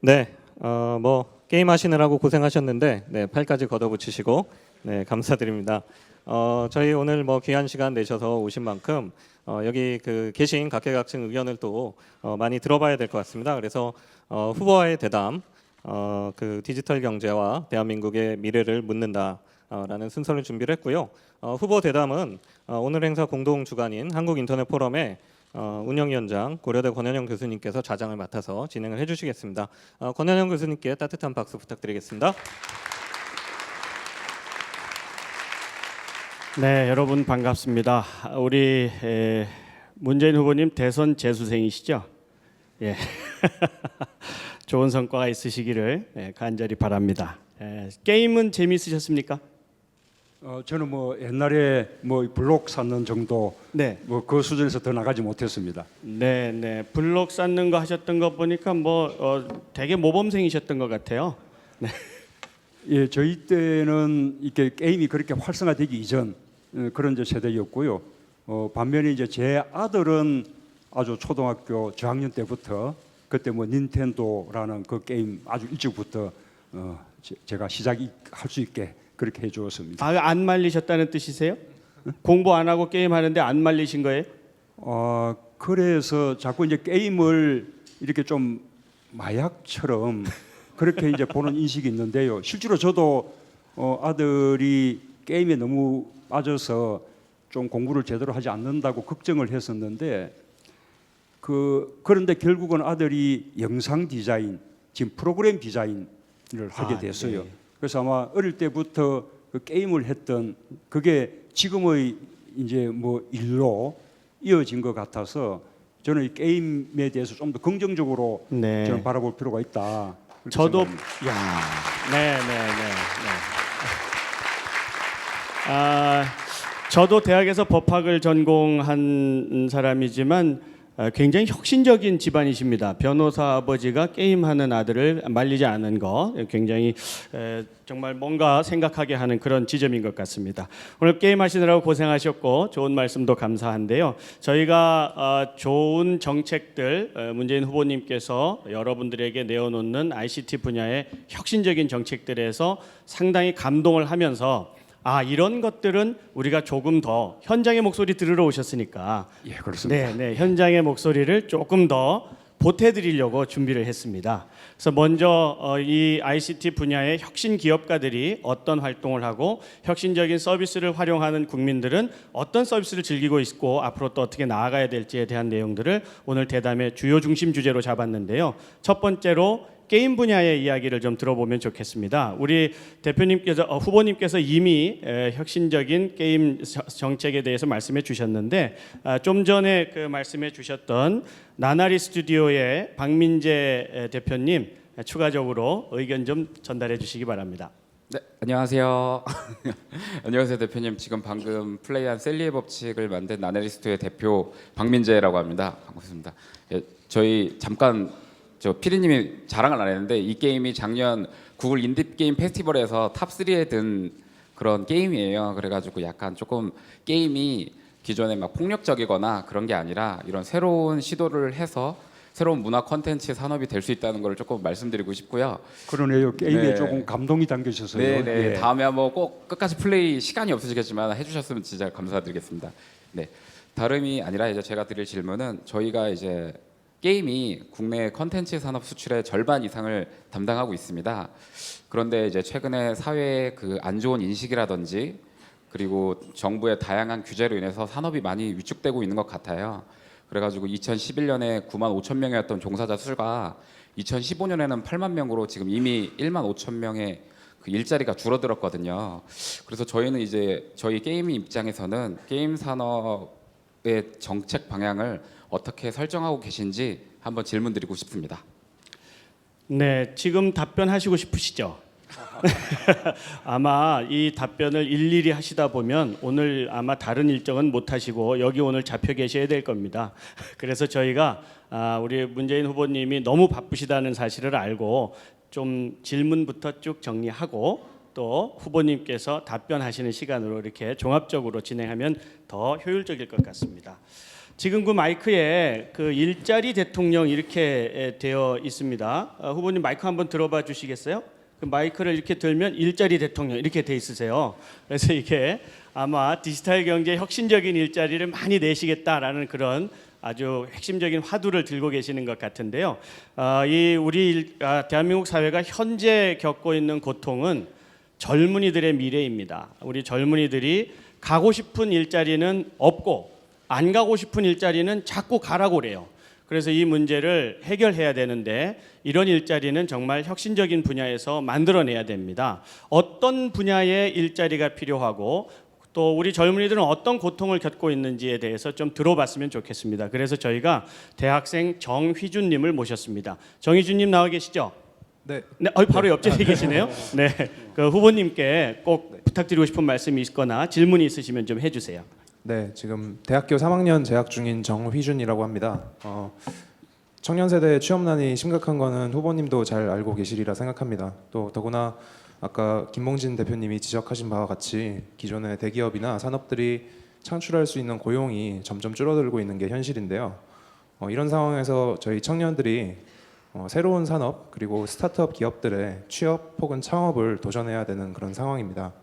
네. 뭐 게임 하시느라고 고생하셨는데 팔까지 걷어붙이시고 감사드립니다. 저희 오늘 뭐 귀한 시간 내셔서 오신 만큼 여기 그 계신 각계각층 의견을 또 많이 들어봐야 될 것 같습니다. 그래서 후보와의 대담, 그 디지털 경제와 대한민국의 미래를 묻는다라는 순서를 준비를 했고요. 후보 대담은 오늘 행사 공동 주관인 한국인터넷포럼의 운영위원장 고려대 권현영 교수님께서 좌장을 맡아서 진행을 해주시겠습니다. 권현영 교수님께 따뜻한 박수 부탁드리겠습니다. 네, 여러분 반갑습니다. 우리 문재인 후보님 대선 재수생이시죠? 예, 좋은 성과가 있으시기를 간절히 바랍니다. 게임은 재미있으셨습니까? 저는 뭐 옛날에 뭐 블록 쌓는 정도 네, 뭐 그 수준에서 더 나가지 못했습니다. 네. 블록 쌓는 거 하셨던 거 보니까 뭐 되게 모범생이셨던 것 같아요. 예, 저희 때는 이렇게 게임이 그렇게 활성화되기 이전 그런 이제 세대였고요. 반면에 이제 제 아들은 아주 초등학교 저학년 때부터 그때 뭐 닌텐도라는 그 게임 아주 일찍부터 제가 시작할 수 있게 그렇게 해주었습니다. 안 말리셨다는 뜻이세요? 공부 안 하고 게임 하는데 안 말리신 거예요? 그래서 자꾸 이제 게임을 이렇게 좀 마약처럼 그렇게 이제 보는 인식이 있는데요. 실제로 저도 아들이 게임에 너무 빠져서 좀 공부를 제대로 하지 않는다고 걱정을 했었는데 그런데 결국은 아들이 영상 디자인, 지금 프로그램 디자인을 하게 아, 됐어요. 네. 그래서 아마 어릴 때부터 그 게임을 했던 그게 지금의 이제 뭐 일로 이어진 것 같아서 저는 이 게임에 대해서 좀 더 긍정적으로 네. 저는 바라볼 필요가 있다. 그렇게 저도 생각합니다. 야, 네, 네, 네, 네. 아, 저도 대학에서 법학을 전공한 사람이지만 굉장히 혁신적인 집안이십니다. 변호사 아버지가 게임하는 아들을 말리지 않은 거 굉장히 정말 뭔가 생각하게 하는 그런 지점인 것 같습니다. 오늘 게임하시느라고 고생하셨고 좋은 말씀도 감사한데요. 저희가 좋은 정책들 문재인 후보님께서 여러분들에게 내어놓는 ICT 분야의 혁신적인 정책들에서 상당히 감동을 하면서 이런 것들은 우리가 조금 더 현장의 목소리 들으러 오셨으니까 예, 그렇습니다. 네, 현장의 목소리를 조금 더 보태드리려고 준비를 했습니다. 그래서 먼저 이 ICT 분야의 혁신 기업가들이 어떤 활동을 하고 혁신적인 서비스를 활용하는 국민들은 어떤 서비스를 즐기고 있고 앞으로 또 어떻게 나아가야 될지에 대한 내용들을 오늘 대담의 주요 중심 주제로 잡았는데요. 첫 번째로 게임 분야의 이야기를 좀 들어보면 좋겠습니다. 우리 대표님께서 후보님께서 이미 혁신적인 게임 정책에 대해서 말씀해 주셨는데 좀 전에 그 말씀해 주셨던 나나리 스튜디오의 박민재 대표님 추가적으로 의견 좀 전달해 주시기 바랍니다. 네, 안녕하세요. 안녕하세요, 대표님. 지금 방금 플레이한 셀리의 법칙을 만든 나나리스트의 대표 박민재라고 합니다. 반갑습니다. 예, 저희 잠깐 저 피디님이 자랑을 안 했는데 이 게임이 작년 구글 인디 게임 페스티벌에서 탑 3에 든 그런 게임이에요. 그래가지고 약간 조금 게임이 기존에 막 폭력적이거나 그런 게 아니라 이런 새로운 시도를 해서 새로운 문화 콘텐츠 산업이 될 수 있다는 걸 조금 말씀드리고 싶고요. 그러네요. 게임에 네. 조금 감동이 담겨있어서요. 네, 네. 예. 다음에 한번 꼭 끝까지 플레이 시간이 없으시겠지만 해주셨으면 진짜 감사드리겠습니다. 네, 다름이 아니라 이제 제가 드릴 질문은 저희가 이제 게임이 국내 컨텐츠 산업 수출의 절반 이상을 담당하고 있습니다. 그런데 이제 최근에 사회의 그 안 좋은 인식이라든지 그리고 정부의 다양한 규제로 인해서 산업이 많이 위축되고 있는 것 같아요. 그래가지고 2011년에 9만 5천 명이었던 종사자 수가 2015년에는 8만 명으로 지금 이미 1만 5천 명의 그 일자리가 줄어들었거든요. 그래서 저희는 이제 저희 게임 입장에서는 게임 산업의 정책 방향을 어떻게 설정하고 계신지 한번 질문드리고 싶습니다. 네, 지금 답변하시고 싶으시죠? 아마 이 답변을 일일이 하시다 보면 오늘 아마 다른 일정은 못 하시고 여기 오늘 잡혀 계셔야 될 겁니다. 그래서 저희가 우리 문재인 후보님이 너무 바쁘시다는 사실을 알고 좀 질문부터 쭉 정리하고 또 후보님께서 답변하시는 시간으로 이렇게 종합적으로 진행하면 더 효율적일 것 같습니다. 지금 그 마이크에 그 일자리 대통령 이렇게 되어 있습니다. 후보님 마이크 한번 들어봐 주시겠어요? 그 마이크를 이렇게 들면 일자리 대통령 이렇게 돼 있으세요. 그래서 이게 아마 디지털 경제 혁신적인 일자리를 많이 내시겠다라는 그런 아주 핵심적인 화두를 들고 계시는 것 같은데요. 이 우리 대한민국 사회가 현재 겪고 있는 고통은 젊은이들의 미래입니다. 우리 젊은이들이 가고 싶은 일자리는 없고 안 가고 싶은 일자리는 자꾸 가라고 그래요. 그래서 이 문제를 해결해야 되는데 이런 일자리는 정말 혁신적인 분야에서 만들어내야 됩니다. 어떤 분야의 일자리가 필요하고 또 우리 젊은이들은 어떤 고통을 겪고 있는지에 대해서 좀 들어봤으면 좋겠습니다. 그래서 저희가 대학생 정휘준님을 모셨습니다. 정휘준님 나와 계시죠? 네. 네, 바로 옆자리에 계시네요. 네, 그 후보님께 꼭 부탁드리고 싶은 말씀이 있거나 질문이 있으시면 좀 해주세요. 네, 지금 대학교 3학년 재학 중인 정휘준이라고 합니다. 청년 세대의 취업난이 심각한 거는 후보님도 잘 알고 계시리라 생각합니다. 또 더구나 아까 김봉진 대표님이 지적하신 바와 같이 기존의 대기업이나 산업들이 창출할 수 있는 고용이 점점 줄어들고 있는 게 현실인데요. 이런 상황에서 저희 청년들이 새로운 산업 그리고 스타트업 기업들의 취업 혹은 창업을 도전해야 되는 그런 상황입니다.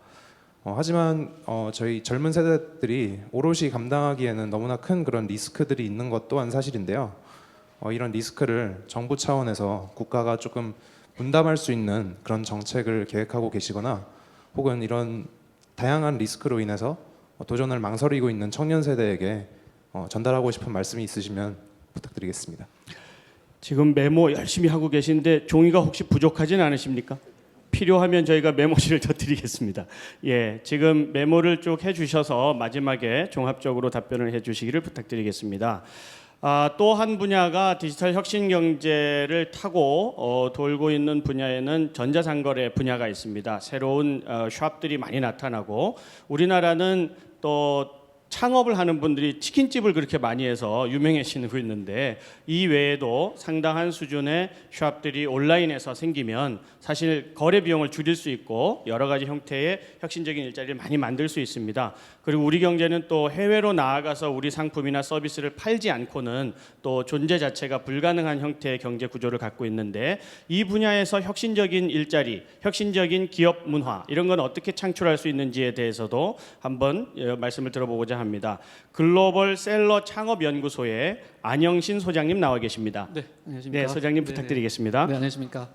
하지만 저희 젊은 세대들이 오롯이 감당하기에는 너무나 큰 그런 리스크들이 있는 것 또한 사실인데요. 이런 리스크를 정부 차원에서 국가가 조금 분담할 수 있는 그런 정책을 계획하고 계시거나 혹은 이런 다양한 리스크로 인해서 도전을 망설이고 있는 청년 세대에게 전달하고 싶은 말씀이 있으시면 부탁드리겠습니다. 지금 메모 열심히 하고 계신데 종이가 혹시 부족하진 않으십니까? 필요하면 저희가 메모지를 더 드리겠습니다. 예, 지금 메모를 쭉 해주셔서 마지막에 종합적으로 답변을 해주시기를 부탁드리겠습니다. 또 한 분야가 디지털 혁신 경제를 타고 돌고 있는 분야에는 전자상거래 분야가 있습니다. 새로운 샵들이 많이 나타나고 우리나라는 또 창업을 하는 분들이 치킨집을 그렇게 많이 해서 유명해지고 있는데 이 외에도 상당한 수준의 샵들이 온라인에서 생기면 사실 거래 비용을 줄일 수 있고 여러 가지 형태의 혁신적인 일자리를 많이 만들 수 있습니다. 그리고 우리 경제는 또 해외로 나아가서 우리 상품이나 서비스를 팔지 않고는 또 존재 자체가 불가능한 형태의 경제 구조를 갖고 있는데 이 분야에서 혁신적인 일자리, 혁신적인 기업 문화 이런 건 어떻게 창출할 수 있는지에 대해서도 한번 말씀을 들어보고자 합니다. 글로벌 셀러 창업연구소의 안영신 소장님 나와 계십니다. 네, 안녕하십니까. 네, 소장님 네네. 부탁드리겠습니다. 네, 안녕하십니까.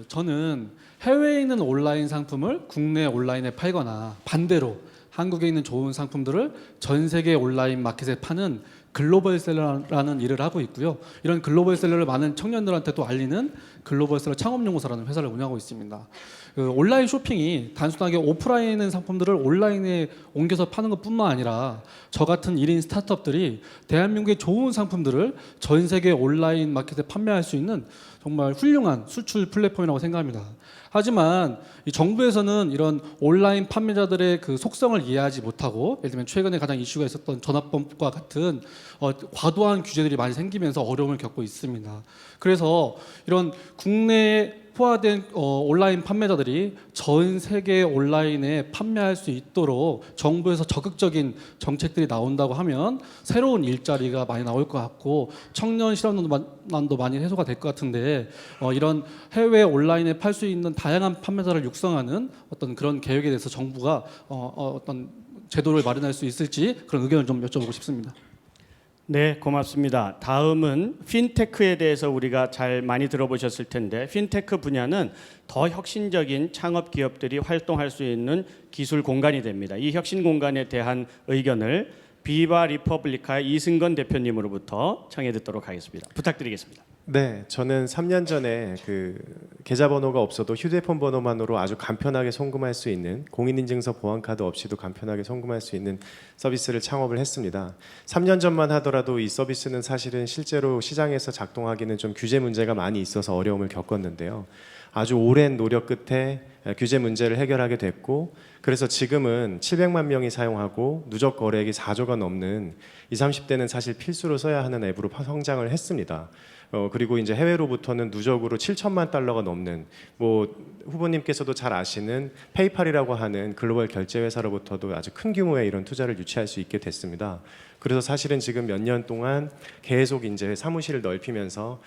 저는 해외에 있는 온라인 상품을 국내 온라인에 팔거나 반대로 한국에 있는 좋은 상품들을 전 세계 온라인 마켓에 파는 글로벌 셀러라는 일을 하고 있고요. 이런 글로벌 셀러를 많은 청년들한테 또 알리는 글로벌 셀러 창업연구소라는 회사를 운영하고 있습니다. 온라인 쇼핑이 단순하게 오프라인에 있는 상품들을 온라인에 옮겨서 파는 것뿐만 아니라 저 같은 1인 스타트업들이 대한민국의 좋은 상품들을 전 세계 온라인 마켓에 판매할 수 있는 정말 훌륭한 수출 플랫폼이라고 생각합니다. 하지만 이 정부에서는 이런 온라인 판매자들의 그 속성을 이해하지 못하고 예를 들면 최근에 가장 이슈가 있었던 전화법과 같은 과도한 규제들이 많이 생기면서 어려움을 겪고 있습니다. 그래서 이런 국내에 포화된 온라인 판매자들이 전 세계 온라인에 판매할 수 있도록 정부에서 적극적인 정책들이 나온다고 하면 새로운 일자리가 많이 나올 것 같고 청년 실업난도 많이 해소가 될 것 같은데 이런 해외 온라인에 팔 수 있는 다양한 판매자를 육성하는 어떤 그런 계획에 대해서 정부가 어떤 제도를 마련할 수 있을지 그런 의견을 좀 여쭤보고 싶습니다. 네, 고맙습니다. 다음은 핀테크에 대해서 우리가 잘 많이 들어보셨을 텐데 핀테크 분야는 더 혁신적인 창업 기업들이 활동할 수 있는 기술 공간이 됩니다. 이 혁신 공간에 대한 의견을 비바 리퍼블리카의 이승건 대표님으로부터 청해 듣도록 하겠습니다. 부탁드리겠습니다. 네, 저는 3년 전에 그 계좌번호가 없어도 휴대폰 번호만으로 아주 간편하게 송금할 수 있는 공인인증서 보안카드 없이도 간편하게 송금할 수 있는 서비스를 창업을 했습니다. 3년 전만 하더라도 이 서비스는 사실은 실제로 시장에서 작동하기는 좀 규제 문제가 많이 있어서 어려움을 겪었는데요. 아주 오랜 노력 끝에 규제 문제를 해결하게 됐고 그래서 지금은 700만 명이 사용하고 누적 거래액이 4조가 넘는 20, 30대는 사실 필수로 써야 하는 앱으로 성장을 했습니다. 그리고 이제 해외로부터는 누적으로 7천만 달러가 넘는 뭐 후보님께서도 잘 아시는 페이팔이라고 하는 글로벌 결제 회사로부터도 아주 큰 규모의 이런 투자를 유치할 수 있게 됐습니다. 그래서 사실은 지금 몇 년 동안 계속 이제 사무실을 넓히면서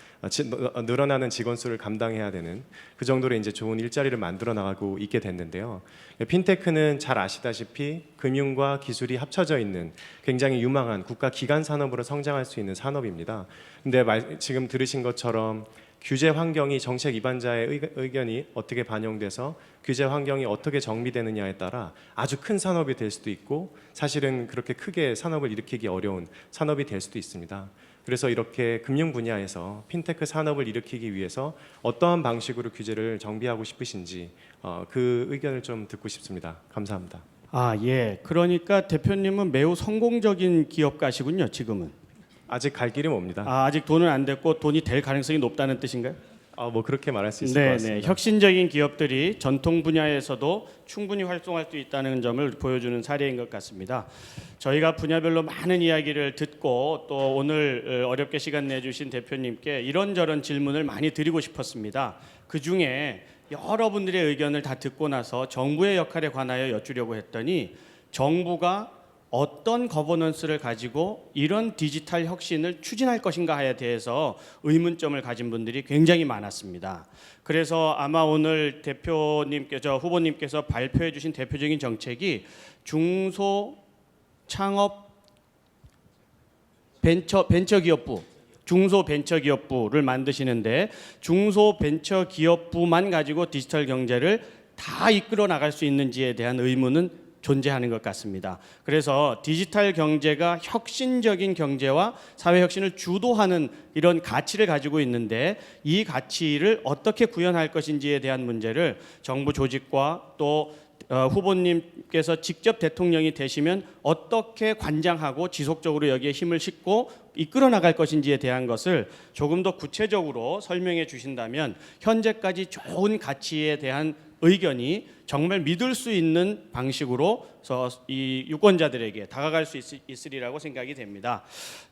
늘어나는 직원 수를 감당해야 되는 그 정도로 이제 좋은 일자리를 만들어 나가고 있게 됐는데요. 핀테크는 잘 아시다시피 금융과 기술이 합쳐져 있는 굉장히 유망한 국가 기관 산업으로 성장할 수 있는 산업입니다. 근데 지금 들으신 것처럼 규제 환경이 정책 위반자의 의견이 어떻게 반영돼서 규제 환경이 어떻게 정비되느냐에 따라 아주 큰 산업이 될 수도 있고 사실은 그렇게 크게 산업을 일으키기 어려운 산업이 될 수도 있습니다. 그래서 이렇게 금융 분야에서 핀테크 산업을 일으키기 위해서 어떠한 방식으로 규제를 정비하고 싶으신지 그 의견을 좀 듣고 싶습니다. 감사합니다. 예. 그러니까 대표님은 매우 성공적인 기업가시군요, 지금은. 아직 갈 길이 멉니다. 아직 돈은 안 됐고 돈이 될 가능성이 높다는 뜻인가요? 뭐 그렇게 말할 수 있을 것 같습니다. 혁신적인 기업들이 전통 분야에서도 충분히 활동할 수 있다는 점을 보여주는 사례인 것 같습니다. 저희가 분야별로 많은 이야기를 듣고 또 오늘 어렵게 시간 내주신 대표님께 이런저런 질문을 많이 드리고 싶었습니다. 그 중에 여러분들의 의견을 다 듣고 나서 정부의 역할에 관하여 여쭈려고 했더니 정부가 어떤 거버넌스를 가지고 이런 디지털 혁신을 추진할 것인가에 대해서 의문점을 가진 분들이 굉장히 많았습니다. 그래서 아마 오늘 후보님께서 발표해 주신 대표적인 정책이 중소 창업 벤처기업부 중소벤처기업부를 만드시는데 중소벤처기업부만 가지고 디지털 경제를 다 이끌어 나갈 수 있는지에 대한 의문은 존재하는 것 같습니다. 그래서 디지털 경제가 혁신적인 경제와 사회 혁신을 주도하는 이런 가치를 가지고 있는데 이 가치를 어떻게 구현할 것인지에 대한 문제를 정부 조직과 또 후보님께서 직접 대통령이 되시면 어떻게 관장하고 지속적으로 여기에 힘을 싣고 이끌어 나갈 것인지에 대한 것을 조금 더 구체적으로 설명해 주신다면 현재까지 좋은 가치에 대한 의견이 정말 믿을 수 있는 방식으로 이 유권자들에게 다가갈 수 있으리라고 생각이 됩니다.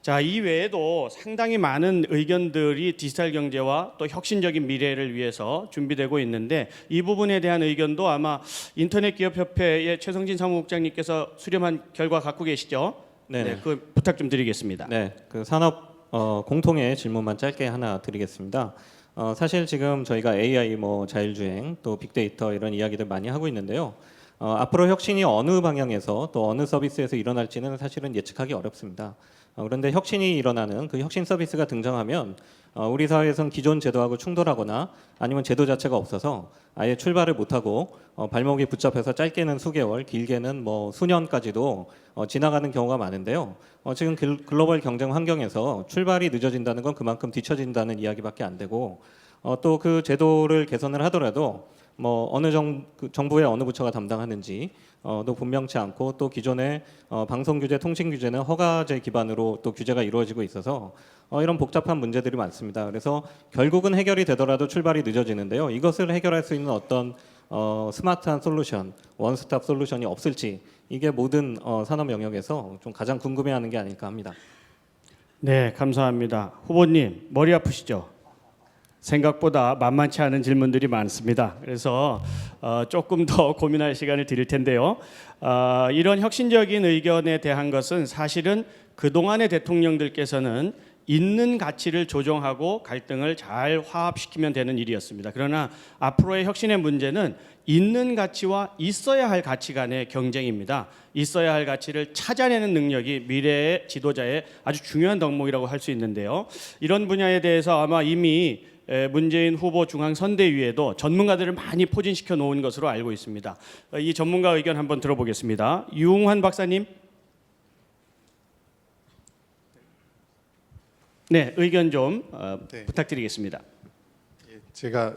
자, 이 외에도 상당히 많은 의견들이 디지털 경제와 또 혁신적인 미래를 위해서 준비되고 있는데 이 부분에 대한 의견도 아마 인터넷기업협회의 최성진 사무국장님께서 수렴한 결과 갖고 계시죠? 네, 그 부탁 좀 드리겠습니다. 네, 그 산업 공통의 질문만 짧게 하나 드리겠습니다. 사실 지금 저희가 AI, 자율주행, 또 빅데이터 이런 이야기들 많이 하고 있는데요. 앞으로 혁신이 어느 방향에서 또 어느 서비스에서 일어날지는 사실은 예측하기 어렵습니다. 그런데 혁신이 일어나는 그 혁신 서비스가 등장하면 우리 사회에서는 기존 제도하고 충돌하거나 아니면 제도 자체가 없어서 아예 출발을 못하고 발목이 붙잡혀서 짧게는 수개월, 길게는 수년까지도 지나가는 경우가 많은데요. 지금 글로벌 경쟁 환경에서 출발이 늦어진다는 건 그만큼 뒤처진다는 이야기밖에 안 되고 또 그 제도를 개선을 하더라도 어느 정부의 어느 부처가 담당하는지 또 분명치 않고 또 기존의 방송 규제, 통신 규제는 허가제 기반으로 또 규제가 이루어지고 있어서 이런 복잡한 문제들이 많습니다. 그래서 결국은 해결이 되더라도 출발이 늦어지는데요. 이것을 해결할 수 있는 어떤 스마트한 솔루션, 원스톱 솔루션이 없을지 이게 모든 산업 영역에서 좀 가장 궁금해하는 게 아닐까 합니다. 네, 감사합니다. 후보님 머리 아프시죠? 생각보다 만만치 않은 질문들이 많습니다. 그래서 조금 더 고민할 시간을 드릴 텐데요. 이런 혁신적인 의견에 대한 것은 사실은 그동안의 대통령들께서는 있는 가치를 조정하고 갈등을 잘 화합시키면 되는 일이었습니다. 그러나 앞으로의 혁신의 문제는 있는 가치와 있어야 할 가치 간의 경쟁입니다. 있어야 할 가치를 찾아내는 능력이 미래의 지도자의 아주 중요한 덕목이라고 할 수 있는데요. 이런 분야에 대해서 아마 이미 문재인 후보 중앙선대위에도 전문가들을 많이 포진시켜 놓은 것으로 알고 있습니다. 이 전문가 의견 한번 들어보겠습니다. 유웅환 박사님. 네, 의견 좀 네. 부탁드리겠습니다. 제가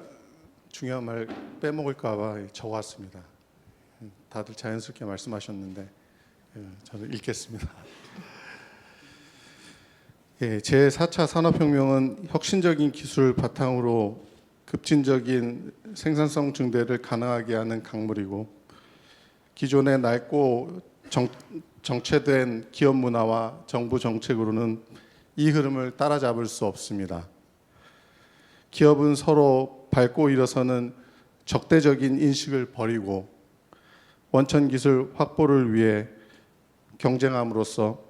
중요한 말 빼먹을까 봐 적어왔습니다. 다들 자연스럽게 말씀하셨는데 저는 읽겠습니다. 제4차 산업혁명은 혁신적인 기술을 바탕으로 급진적인 생산성 증대를 가능하게 하는 강물이고 기존의 낡고 정체된 기업 문화와 정부 정책으로는 이 흐름을 따라잡을 수 없습니다. 기업은 서로 밟고 일어서는 적대적인 인식을 버리고 원천 기술 확보를 위해 경쟁함으로써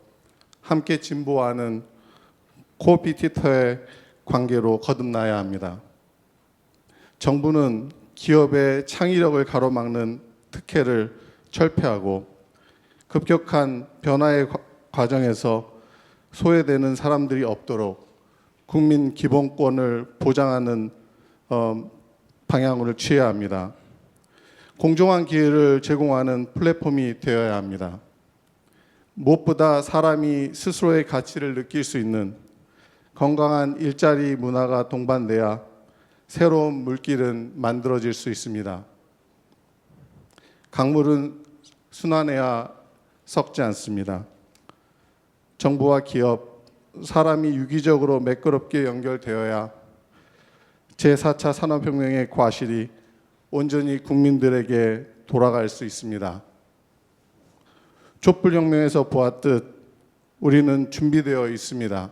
함께 진보하는 코피티터의 관계로 거듭나야 합니다. 정부는 기업의 창의력을 가로막는 특혜를 철폐하고 급격한 변화의 과정에서 소외되는 사람들이 없도록 국민 기본권을 보장하는 방향을 취해야 합니다. 공정한 기회를 제공하는 플랫폼이 되어야 합니다. 무엇보다 사람이 스스로의 가치를 느낄 수 있는 건강한 일자리 문화가 동반돼야 새로운 물길은 만들어질 수 있습니다. 강물은 순환해야 썩지 않습니다. 정부와 기업, 사람이 유기적으로 매끄럽게 연결되어야 제4차 산업혁명의 과실이 온전히 국민들에게 돌아갈 수 있습니다. 촛불혁명에서 보았듯 우리는 준비되어 있습니다.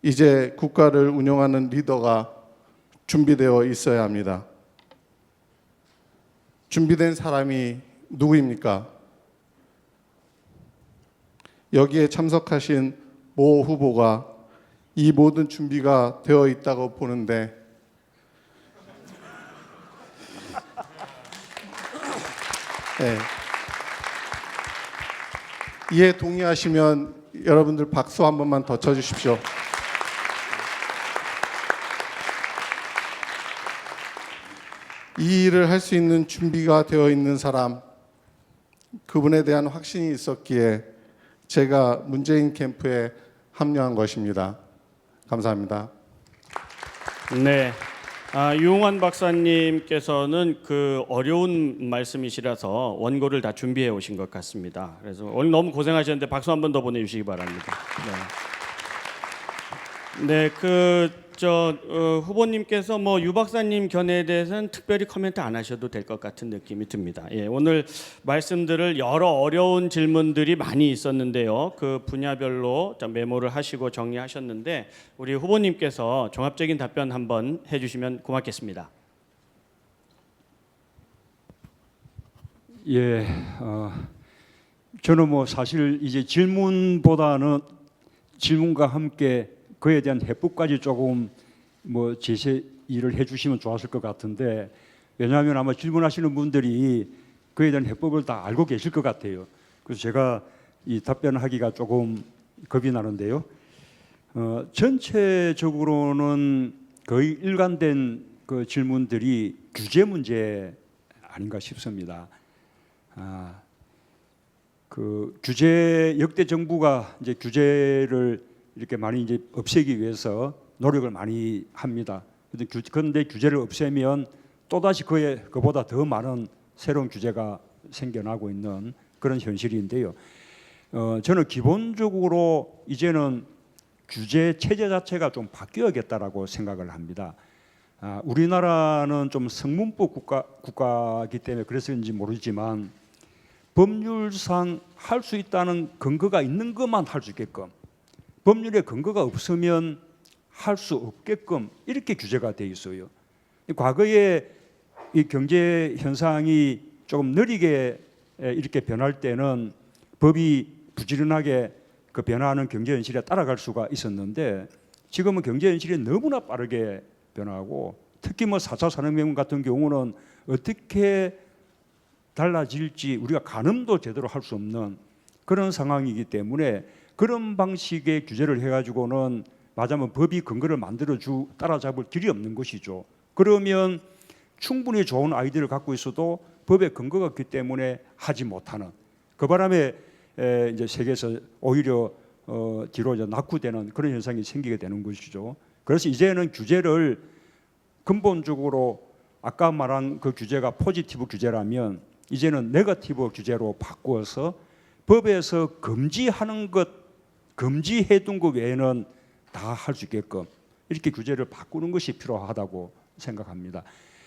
이제 국가를 운영하는 리더가 준비되어 있어야 합니다. 준비된 사람이 누구입니까? 여기에 참석하신 모 후보가 이 모든 준비가 되어 있다고 보는데 네. 이에 동의하시면 여러분들 박수 한 번만 더 쳐주십시오. 이 일을 할 수 있는 준비가 되어 있는 사람, 그분에 대한 확신이 있었기에 제가 문재인 캠프에 합류한 것입니다. 감사합니다. 네. 유홍환 박사님께서는 그 어려운 말씀이시라서 원고를 다 준비해 오신 것 같습니다. 그래서 오늘 너무 고생하셨는데 박수 한 번 더 보내주시기 바랍니다. 네, 후보님께서 뭐 유 박사님 견해에 대해서는 특별히 코멘트 안 하셔도 될 것 같은 느낌이 듭니다. 예, 오늘 말씀들을 여러 어려운 질문들이 많이 있었는데요. 그 분야별로 메모를 하시고 정리하셨는데 우리 후보님께서 종합적인 답변 한번 해주시면 고맙겠습니다. 예, 저는 뭐 사실 이제 질문보다는 질문과 함께 그에 대한 해법까지 조금 뭐 제시를 해주시면 좋았을 것 같은데, 왜냐하면 아마 질문하시는 분들이 그에 대한 해법을 다 알고 계실 것 같아요. 그래서 제가 이 답변하기가 조금 겁이 나는데요. 전체적으로는 거의 일관된 그 질문들이 규제 문제 아닌가 싶습니다. 그 규제 역대 정부가 이제 규제를 이렇게 많이 이제 없애기 위해서 노력을 많이 합니다. 그런데 규제를 없애면 또다시 그보다 더 많은 새로운 규제가 생겨나고 있는 그런 현실인데요. 저는 기본적으로 이제는 규제 체제 자체가 좀 바뀌어야겠다라고 생각을 합니다. 우리나라는 좀 성문법 국가이기 때문에 그래서인지 모르지만 법률상 할 수 있다는 근거가 있는 것만 할 수 있게끔, 법률에 근거가 없으면 할 수 없게끔 이렇게 규제가 돼 있어요. 과거에 이 경제 현상이 조금 느리게 이렇게 변할 때는 법이 부지런하게 그 변화하는 경제 현실에 따라갈 수가 있었는데, 지금은 경제 현실이 너무나 빠르게 변하고, 특히 뭐 4차 산업혁명 같은 경우는 어떻게 달라질지 우리가 가늠도 제대로 할 수 없는 그런 상황이기 때문에 그런 방식의 규제를 해가지고는 맞으면 법이 근거를 따라잡을 길이 없는 것이죠. 그러면 충분히 좋은 아이디어를 갖고 있어도 법의 근거가 없기 때문에 하지 못하는, 그 바람에 이제 세계에서 오히려 뒤로 이제 낙후되는 그런 현상이 생기게 되는 것이죠. 그래서 이제는 규제를 근본적으로 아까 말한 그 규제가 포지티브 규제라면 이제는 네거티브 규제로 바꾸어서 법에서 금지하는 것, 금지해둔 것 외에는 다 할 수 있게끔 이렇게 규제를 바꾸는 것이 필요하다고 생각합니다.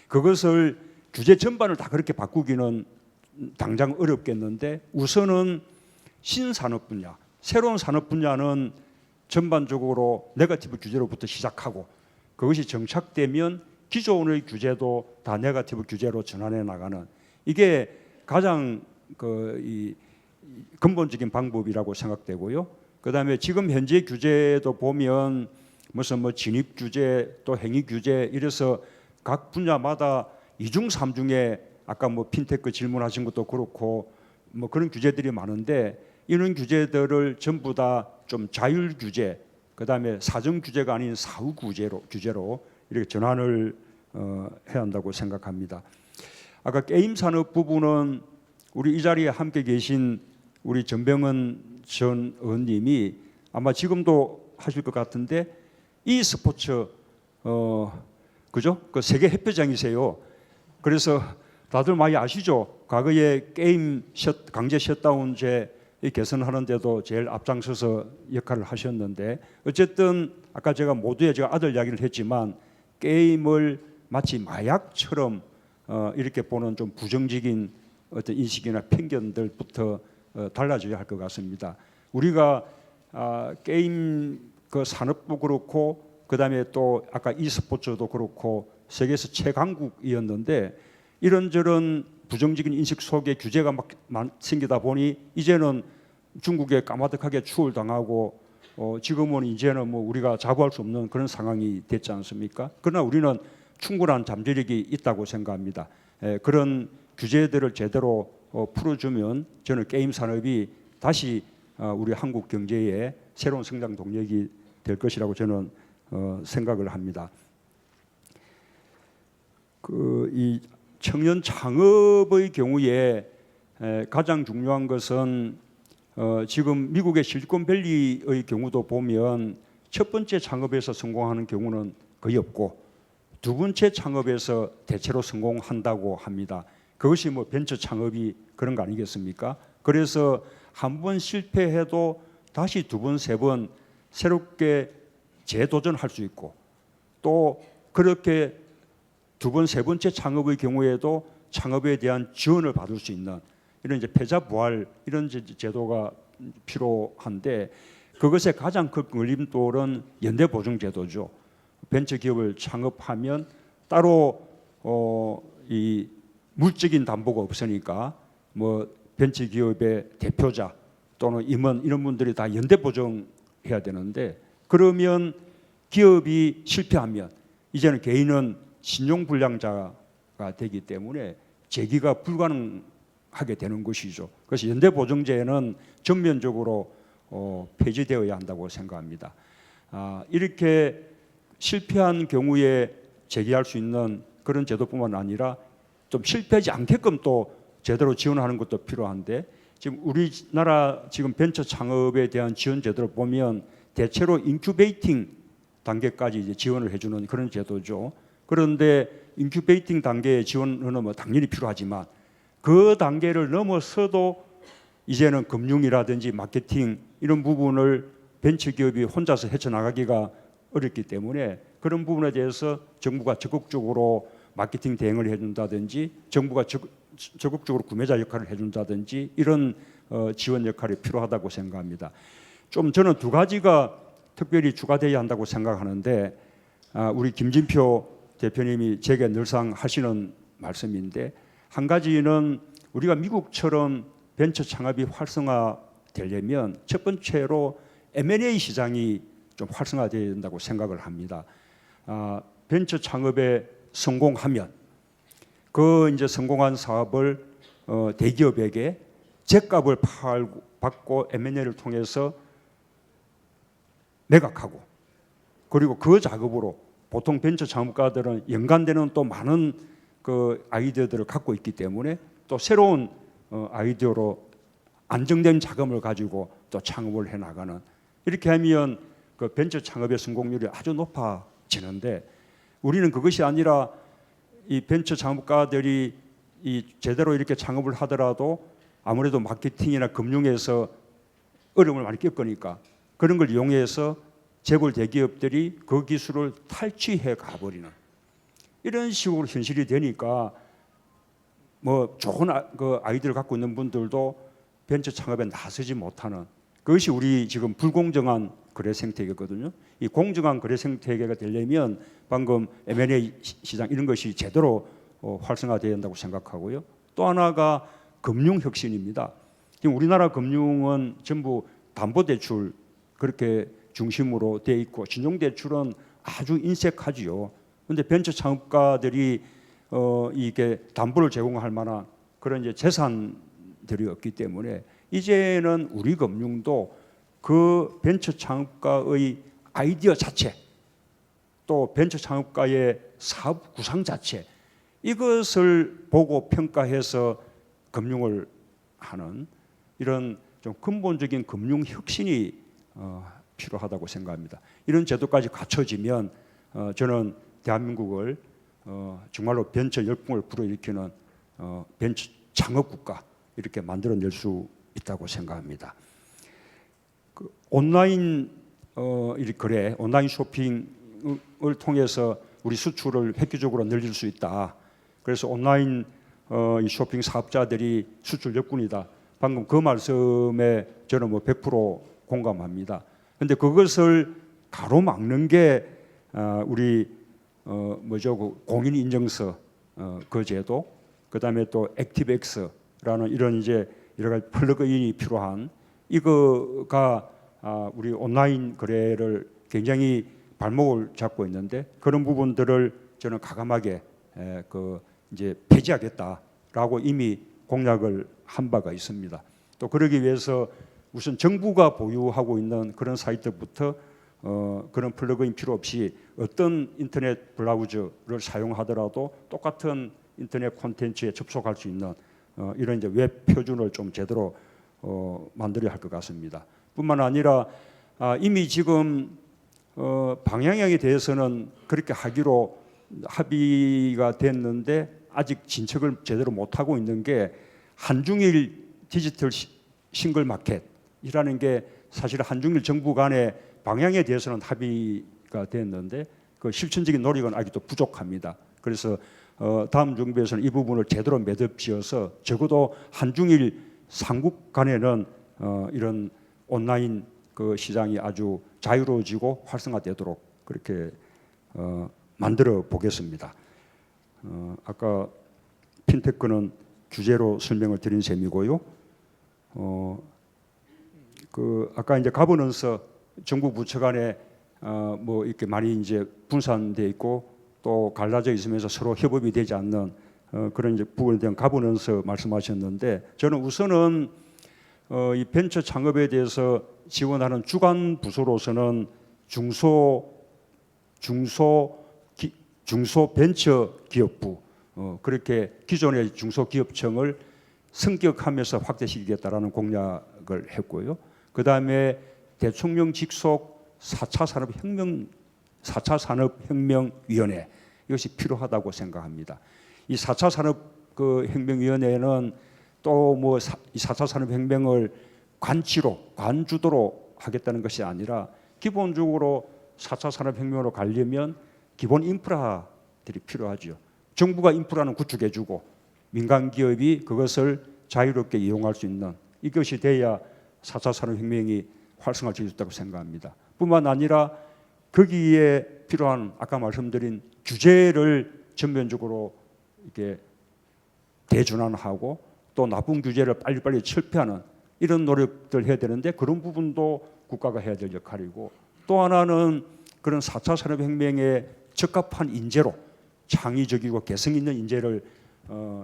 그것을 규제 전반을 다 그렇게 바꾸기는 당장 어렵겠는데, 우선은 신산업 분야, 새로운 산업 분야는 전반적으로 네거티브 규제로부터 시작하고, 그것이 정착되면 기존의 규제도 다 네거티브 규제로 전환해 나가는, 이게 가장 이 근본적인 방법이라고 생각되고요. 그다음에 지금 현재 규제도 보면 무슨 뭐 진입 규제 또 행위 규제 이래서 각 분야마다 이중 삼중에 아까 뭐 핀테크 질문하신 것도 그렇고 뭐 그런 규제들이 많은데, 이런 규제들을 전부 다 좀 자율 규제, 그다음에 사정 규제가 아닌 사후 규제로 이렇게 전환을 해야 한다고 생각합니다. 아까 게임 산업 부분은 우리 이 자리에 함께 계신 우리 전병헌 전 의원님이 아마 지금도 하실 것 같은데, e스포츠 그죠? 그 세계 협회장이세요. 그래서 다들 많이 아시죠? 과거에 게임 강제 셧다운제 개선하는데도 제일 앞장서서 역할을 하셨는데, 어쨌든 아까 제가 아들 이야기를 했지만 게임을 마치 마약처럼 이렇게 보는 좀 부정적인 어떤 인식이나 편견들부터 달라져야 할 것 같습니다. 우리가 게임 그 산업도 그렇고, 그다음에 또 아까 e스포츠도 그렇고 세계에서 최강국이었는데, 이런저런 부정적인 인식 속에 규제가 막 생기다 보니 이제는 중국에 까마득하게 추월당하고 지금은 이제는 뭐 우리가 자부할 수 없는 그런 상황이 됐지 않습니까? 그러나 우리는 충분한 잠재력이 있다고 생각합니다. 그런 규제들을 제대로 풀어주면 저는 게임 산업이 다시 우리 한국 경제의 새로운 성장 동력이 될 것이라고 저는 생각을 합니다. 이 청년 창업의 경우에 가장 중요한 것은 지금 미국의 실리콘밸리의 경우도 보면 첫 번째 창업에서 성공하는 경우는 거의 없고 두 번째 창업에서 대체로 성공한다고 합니다. 그것이 뭐 벤처 창업이 그런 거 아니겠습니까? 그래서 한 번 실패해도 다시 두 번, 세 번 새롭게 재도전할 수 있고 또 그렇게 두 번, 세 번째 창업의 경우에도 창업에 대한 지원을 받을 수 있는 이런 이제 패자부활 이런 제도가 필요한데 그것의 가장 큰 걸림돌은 연대보증제도죠. 벤처기업을 창업하면 따로 이 물적인 담보가 없으니까 뭐 벤처기업의 대표자 또는 임원 이런 분들이 다 연대보증해야 되는데 그러면 기업이 실패하면 이제는 개인은 신용불량자가 되기 때문에 재기가 불가능하게 되는 것이죠. 그래서 연대보증제는 전면적으로 폐지되어야 한다고 생각합니다. 이렇게 실패한 경우에 재기할 수 있는 그런 제도뿐만 아니라 좀 실패하지 않게끔 또 제대로 지원하는 것도 필요한데 지금 우리나라 지금 벤처 창업에 대한 지원 제도를 보면 대체로 인큐베이팅 단계까지 이제 지원을 해주는 그런 제도죠. 그런데 인큐베이팅 단계의 지원은 뭐 당연히 필요하지만 그 단계를 넘어서도 이제는 금융이라든지 마케팅 이런 부분을 벤처기업이 혼자서 헤쳐나가기가 어렵기 때문에 그런 부분에 대해서 정부가 적극적으로 마케팅 대응을 해준다든지 정부가 적극적으로 구매자 역할을 해준다든지 이런 지원 역할이 필요하다고 생각합니다. 좀 저는 두 가지가 특별히 추가되어야 한다고 생각하는데 우리 김진표 대표님이 제게 늘상 하시는 말씀인데 한 가지는 우리가 미국처럼 벤처 창업이 활성화되려면 첫 번째로 M&A 시장이 좀 활성화되어야 된다고 생각을 합니다. 벤처 창업에 성공하면 그 이제 성공한 사업을 대기업에게 제값을 받고 M&A를 통해서 매각하고 그리고 그 작업으로 보통 벤처 창업가들은 연관되는 또 많은 그 아이디어들을 갖고 있기 때문에 또 새로운 아이디어로 안정된 자금을 가지고 또 창업을 해 나가는 이렇게 하면 그 벤처 창업의 성공률이 아주 높아지는데 우리는 그것이 아니라 이 벤처 창업가들이 이 제대로 이렇게 창업을 하더라도 아무래도 마케팅이나 금융에서 어려움을 많이 겪으니까 그런 걸 이용해서 재벌 대기업들이 그 기술을 탈취해 가버리는 이런 식으로 현실이 되니까 뭐 좋은 그 아이디어를 갖고 있는 분들도 벤처 창업에 나서지 못하는 그것이 우리 지금 불공정한 거래 생태계거든요. 이 공정한 거래 생태계가 되려면 방금 M&A 시장 이런 것이 제대로 활성화되어야 한다고 생각하고요. 또 하나가 금융 혁신입니다. 지금 우리나라 금융은 전부 담보대출 그렇게 중심으로 돼 있고 신용대출은 아주 인색하지요. 그런데 벤처 창업가들이 이게 담보를 제공할 만한 그런 이제 재산들이 없기 때문에 이제는 우리 금융도 그 벤처 창업가의 아이디어 자체 또 벤처 창업가의 사업 구상 자체 이것을 보고 평가해서 금융을 하는 이런 좀 근본적인 금융 혁신이 필요하다고 생각합니다. 이런 제도까지 갖춰지면 저는 대한민국을 정말로 벤처 열풍을 불어일으키는 벤처 창업 국가 이렇게 만들어낼 수 있다고 생각합니다. 그 온라인 거래, 온라인 쇼핑을 통해서 우리 수출을 획기적으로 늘릴 수 있다. 그래서 온라인 이 쇼핑 사업자들이 수출 역군이다. 방금 그 말씀에 저는 뭐 100% 공감합니다. 그런데 그것을 가로막는 게 우리 뭐죠 그 공인 인증서 그 제도, 그다음에 또 액티브엑스라는 이런 이제 여러 가지 플러그인이 필요한 이거가 우리 온라인 거래를 굉장히 발목을 잡고 있는데 그런 부분들을 저는 과감하게 그 이제 폐지하겠다라고 이미 공약을 한 바가 있습니다. 또 그러기 위해서 우선 정부가 보유하고 있는 그런 사이트부터 그런 플러그인 필요 없이 어떤 인터넷 브라우저를 사용하더라도 똑같은 인터넷 콘텐츠에 접속할 수 있는 이런 이제 웹 표준을 좀 제대로 만들어야 할 것 같습니다. 뿐만 아니라 이미 지금 방향에 대해서는 그렇게 하기로 합의가 됐는데 아직 진척을 제대로 못 하고 있는 게 한중일 디지털 싱글 마켓이라는 게 사실 한중일 정부 간의 방향에 대해서는 합의가 됐는데 그 실천적인 노력은 아직도 부족합니다. 그래서 다음 정부에서는 이 부분을 제대로 매듭지어서 적어도 한중일 삼국 간에는 이런 온라인 그 시장이 아주 자유로워지고 활성화되도록 그렇게 만들어 보겠습니다. 아까 핀테크는 주제로 설명을 드린 셈이고요. 그 아까 이제 가버넌스 정부 부처 간에 뭐 이렇게 많이 이제 분산돼 있고 또 갈라져 있으면서 서로 협업이 되지 않는 그런 이제 부분에 대한 가버넌스 말씀하셨는데 저는 우선은 이 벤처 창업에 대해서 지원하는 주관 부서로서는 중소벤처기업부 그렇게 기존의 중소기업청을 승격하면서 확대시키겠다라는 공약을 했고요. 그 다음에 대통령 직속 4차 산업혁명위원회 이것이 필요하다고 생각합니다. 이 4차 산업혁명위원회는 또 뭐 4차 산업혁명을 관주도로 하겠다는 것이 아니라 기본적으로 4차 산업혁명으로 가려면 기본 인프라들이 필요하죠. 정부가 인프라는 구축해주고 민간 기업이 그것을 자유롭게 이용할 수 있는 이것이 돼야 4차 산업혁명이 활성화될 수 있다고 생각합니다. 뿐만 아니라 거기에 필요한 아까 말씀드린 규제를 전면적으로 이렇게 대준환하고 또 나쁜 규제를 빨리빨리 철폐하는 이런 노력들 해야 되는데 그런 부분도 국가가 해야 될 역할이고 또 하나는 그런 4차 산업혁명에 적합한 인재로 창의적이고 개성 있는 인재를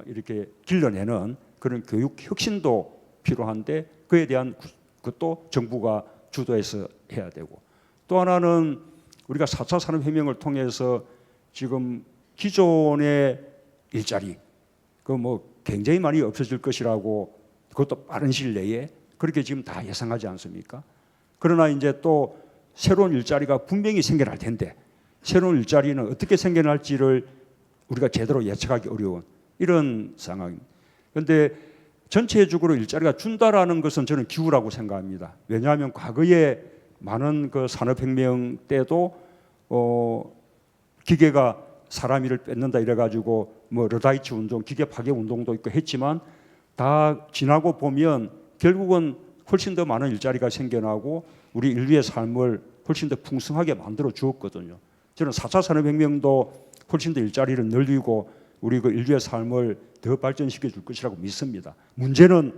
이렇게 길러내는 그런 교육 혁신도 필요한데 그에 대한 그것도 정부가 주도해서 해야 되고 또 하나는 우리가 4차 산업혁명을 통해서 지금 기존의 일자리 그 뭐 굉장히 많이 없어질 것이라고 그것도 빠른 시일 내에 그렇게 지금 다 예상하지 않습니까? 그러나 이제 또 새로운 일자리가 분명히 생겨날 텐데 새로운 일자리는 어떻게 생겨날지를 우리가 제대로 예측하기 어려운 이런 상황입니다. 그런데 전체적으로 일자리가 준다라는 것은 저는 기우라고 생각합니다. 왜냐하면 과거에 많은 그 산업혁명 때도 기계가 사람 일을 뺏는다 이래가지고 뭐 러다이치 운동, 기계 파괴 운동도 있고 했지만 다 지나고 보면 결국은 훨씬 더 많은 일자리가 생겨나고 우리 인류의 삶을 훨씬 더 풍성하게 만들어 주었거든요. 저는 4차 산업혁명도 훨씬 더 일자리를 늘리고 우리 그 인류의 삶을 더 발전시켜 줄 것이라고 믿습니다. 문제는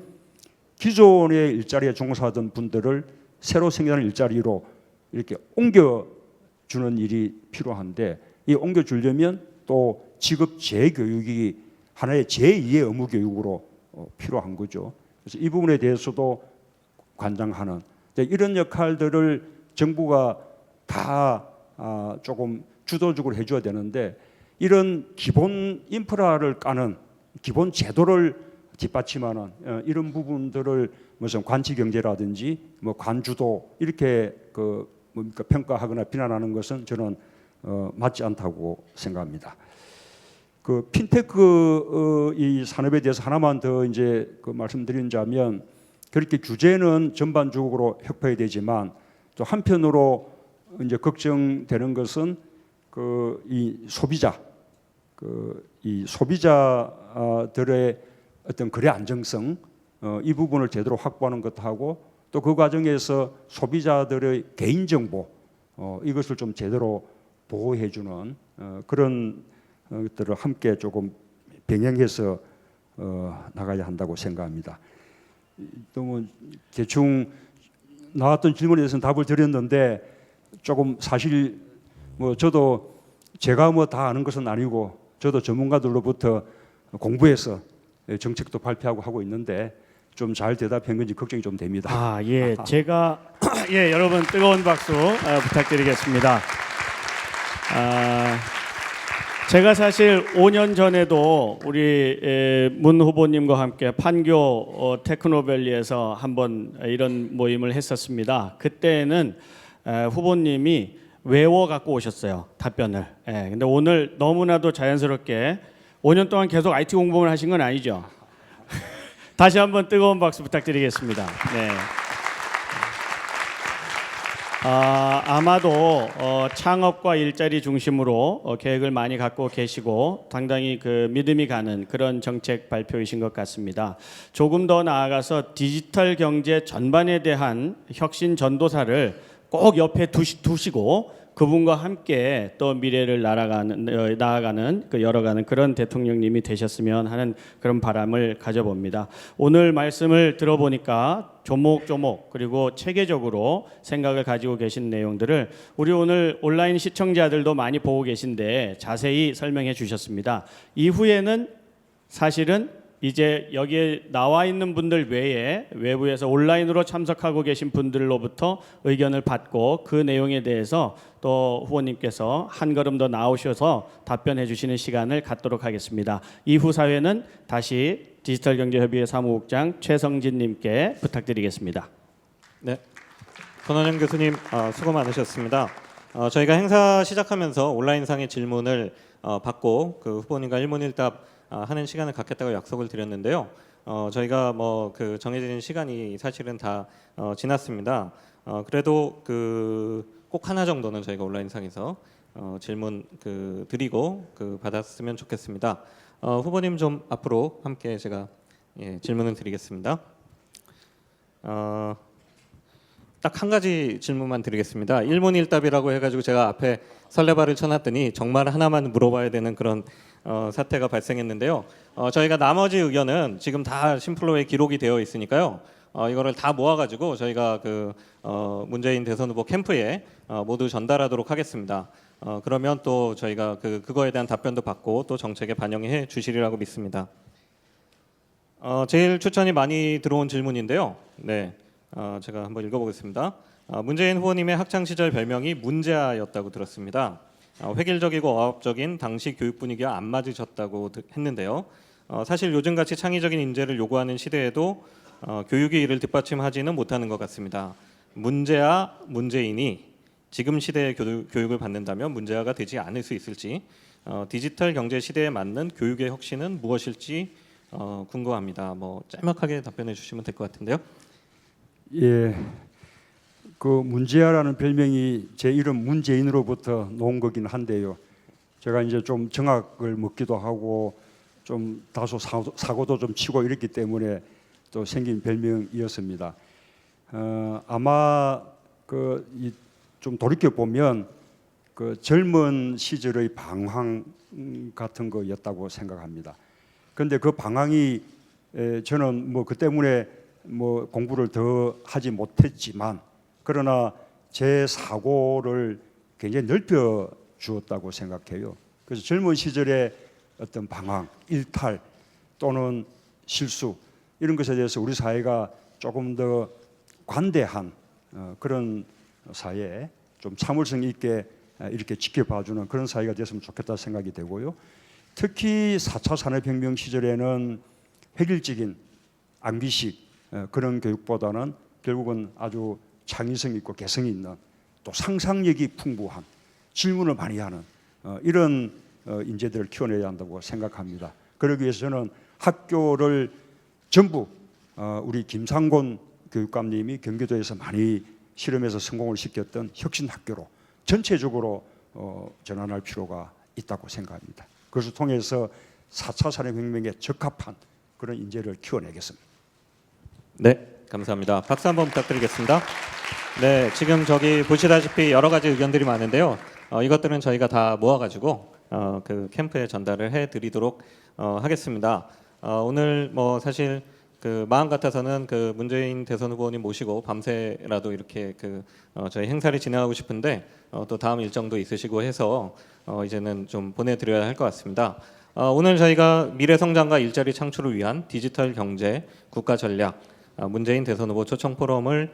기존의 일자리에 종사하던 분들을 새로 생겨나는 일자리로 이렇게 옮겨주는 일이 필요한데 이 옮겨주려면 또 직업 재교육이 하나의 제2의 의무 교육으로 필요한 거죠. 그래서 이 부분에 대해서도 관장하는 이런 역할들을 정부가 다 조금 주도적으로 해줘야 되는데 이런 기본 인프라를 까는 기본 제도를 뒷받침하는 이런 부분들을 무슨 관치 경제라든지 뭐 관주도 이렇게 그 뭡니까 평가하거나 비난하는 것은 저는 맞지 않다고 생각합니다. 그 핀테크 이 산업에 대해서 하나만 더 이제 그 말씀드리자면 그렇게 규제는 전반적으로 협회되지만 또 한편으로 이제 걱정되는 것은 그 이 소비자 이 소비자들의 어떤 거래 안정성 이 부분을 제대로 확보하는 것하고 또 그 과정에서 소비자들의 개인 정보 이것을 좀 제대로 보호해주는 그런 것들을 함께 조금 병행해서 나가야 한다고 생각합니다. 너무 대충 나왔던 질문에 대해서는 답을 드렸는데 조금 사실 뭐 저도 제가 뭐 다 아는 것은 아니고 저도 전문가들로부터 공부해서 정책도 발표하고 하고 있는데 좀 잘 대답한 건지 걱정이 좀 됩니다. 예, 제가 여러분 뜨거운 박수 부탁드리겠습니다. 제가 사실 5년 전에도 우리 문 후보님과 함께 판교 테크노밸리에서 한번 이런 모임을 했었습니다. 그때는 후보님이 외워 갖고 오셨어요, 답변을. 근데 오늘 너무나도 자연스럽게 5년 동안 계속 IT 공부를 하신 건 아니죠? 다시 한번 뜨거운 박수 부탁드리겠습니다. 네. 아마도 창업과 일자리 중심으로 계획을 많이 갖고 계시고 상당히 그 믿음이 가는 그런 정책 발표이신 것 같습니다. 조금 더 나아가서 디지털 경제 전반에 대한 혁신 전도사를 꼭 옆에 두시고 그분과 함께 또 미래를 나아가는 열어가는 그런 대통령님이 되셨으면 하는 그런 바람을 가져봅니다. 오늘 말씀을 들어보니까 조목조목 그리고 체계적으로 생각을 가지고 계신 내용들을 우리 오늘 온라인 시청자들도 많이 보고 계신데 자세히 설명해 주셨습니다. 이후에는 사실은 이제 여기에 나와 있는 분들 외에 외부에서 온라인으로 참석하고 계신 분들로부터 의견을 받고 그 내용에 대해서 또 후보님께서 한 걸음 더 나오셔서 답변해 주시는 시간을 갖도록 하겠습니다. 이후 사회는 다시 디지털경제협의회 사무국장 최성진 님께 부탁드리겠습니다. 네, 권한영 교수님 수고 많으셨습니다. 저희가 행사 시작하면서 온라인상의 질문을 받고 그 후보님과 일문일답 하는 시간을 갖겠다고 약속을 드렸는데요. 저희가 뭐 그 정해진 시간이 사실은 다 지났습니다. 그래도 그 꼭 하나 정도는 저희가 온라인상에서 질문 드리고 받았으면 좋겠습니다. 후보님 좀 앞으로 함께 제가 질문을 드리겠습니다. 딱 한 가지 질문만 드리겠습니다. 일문일답이라고 해가지고 제가 앞에 설레발을 쳐놨더니 정말 하나만 물어봐야 되는 그런 사태가 발생했는데요. 저희가 나머지 의견은 지금 다 심플로에 기록이 되어 있으니까요. 이거를 다 모아가지고 저희가 문재인 대선 후보 캠프에 모두 전달하도록 하겠습니다. 그러면 또 저희가 그거에 대한 답변도 받고 또 정책에 반영해 주시리라고 믿습니다. 제일 추천이 많이 들어온 질문인데요. 네, 제가 한번 읽어보겠습니다. 문재인 후보님의 학창 시절 별명이 문제아였다고 들었습니다. 획일적이고 어업적인 당시 교육 분위기와 안 맞으셨다고 했는데요. 사실 요즘같이 창의적인 인재를 요구하는 시대에도 교육이 이를 뒷받침하지는 못하는 것 같습니다. 문제아, 문재인이 지금 시대의 교육을 받는다면 문제아가 되지 않을 수 있을지, 디지털 경제 시대에 맞는 교육의 혁신은 무엇일지 궁금합니다. 뭐 짤막하게 답변해 주시면 될 것 같은데요. 예, 그 문재아라는 별명이 제 이름 문재인으로부터 놓은 거긴 한데요. 제가 이제 좀 정학을 먹기도 하고 좀 다소 사고도 좀 치고 이랬기 때문에 또 생긴 별명이었습니다. 아마 좀 돌이켜 보면 그 젊은 시절의 방황 같은 거였다고 생각합니다. 그런데 그 방황이 저는 뭐 그 때문에 뭐 공부를 더 하지 못했지만 그러나 제 사고를 굉장히 넓혀 주었다고 생각해요. 그래서 젊은 시절에 어떤 방황, 일탈 또는 실수 이런 것에 대해서 우리 사회가 조금 더 관대한 그런 사회에 좀 참을성 있게 이렇게 지켜봐주는 그런 사회가 됐으면 좋겠다 생각이 되고요. 특히 4차 산업혁명 시절에는 획일적인 암기식 그런 교육보다는 결국은 아주 창의성 있고 개성 있는 또 상상력이 풍부한 질문을 많이 하는 이런 인재들을 키워내야 한다고 생각합니다. 그러기 위해서 저는 학교를 전부 우리 김상곤 교육감님이 경기도에서 많이 실험해서 성공을 시켰던 혁신학교로 전체적으로 전환할 필요가 있다고 생각합니다. 그것을 통해서 4차 산업혁명에 적합한 그런 인재를 키워내겠습니다. 네, 감사합니다. 박수 한번 부탁드리겠습니다. 네, 지금 저기 보시다시피 여러 가지 의견들이 많은데요. 이것들은 저희가 다 모아가지고 그 캠프에 전달을 해드리도록 하겠습니다. 오늘 뭐 사실 그 마음 같아서는 그 문재인 대선 후보님 모시고 밤새라도 이렇게 저희 행사를 진행하고 싶은데 또 다음 일정도 있으시고 해서 이제는 좀 보내드려야 할 것 같습니다. 오늘 저희가 미래 성장과 일자리 창출을 위한 디지털 경제 국가 전략 문재인 대선 후보 초청 포럼을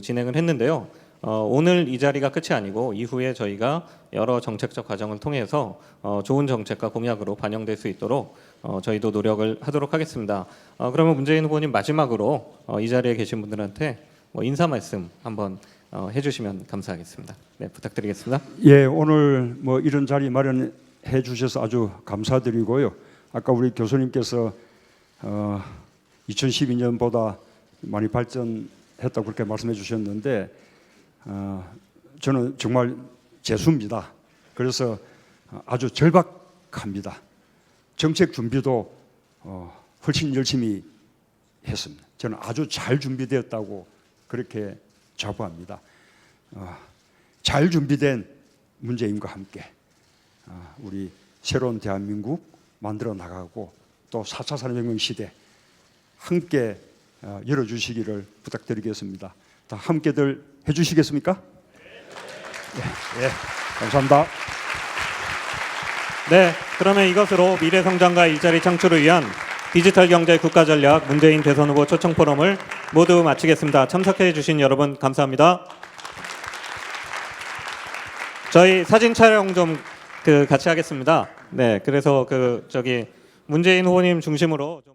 진행을 했는데요. 오늘 이 자리가 끝이 아니고 이후에 저희가 여러 정책적 과정을 통해서 좋은 정책과 공약으로 반영될 수 있도록 저희도 노력을 하도록 하겠습니다. 그러면 문재인 후보님 마지막으로 이 자리에 계신 분들한테 뭐 인사 말씀 한번 해주시면 감사하겠습니다. 네, 부탁드리겠습니다. 예, 오늘 뭐 이런 자리 마련해 주셔서 아주 감사드리고요. 아까 우리 교수님께서 2012년보다 많이 발전했다고 그렇게 말씀해 주셨는데 저는 정말 재수입니다. 그래서 아주 절박합니다. 정책 준비도 훨씬 열심히 했습니다. 저는 아주 잘 준비되었다고 그렇게 자부합니다. 잘 준비된 문재인과 함께 우리 새로운 대한민국 만들어 나가고 또 4차 산업혁명 시대 함께 열어주시기를 부탁드리겠습니다. 다 함께들 해주시겠습니까? 네, 감사합니다. 네, 그러면 이것으로 미래성장과 일자리 창출을 위한 디지털 경제 국가전략 문재인 대선 후보 초청 포럼을 모두 마치겠습니다. 참석해 주신 여러분 감사합니다. 저희 사진 촬영 좀 같이 하겠습니다. 네, 그래서 문재인 후보님 중심으로 좀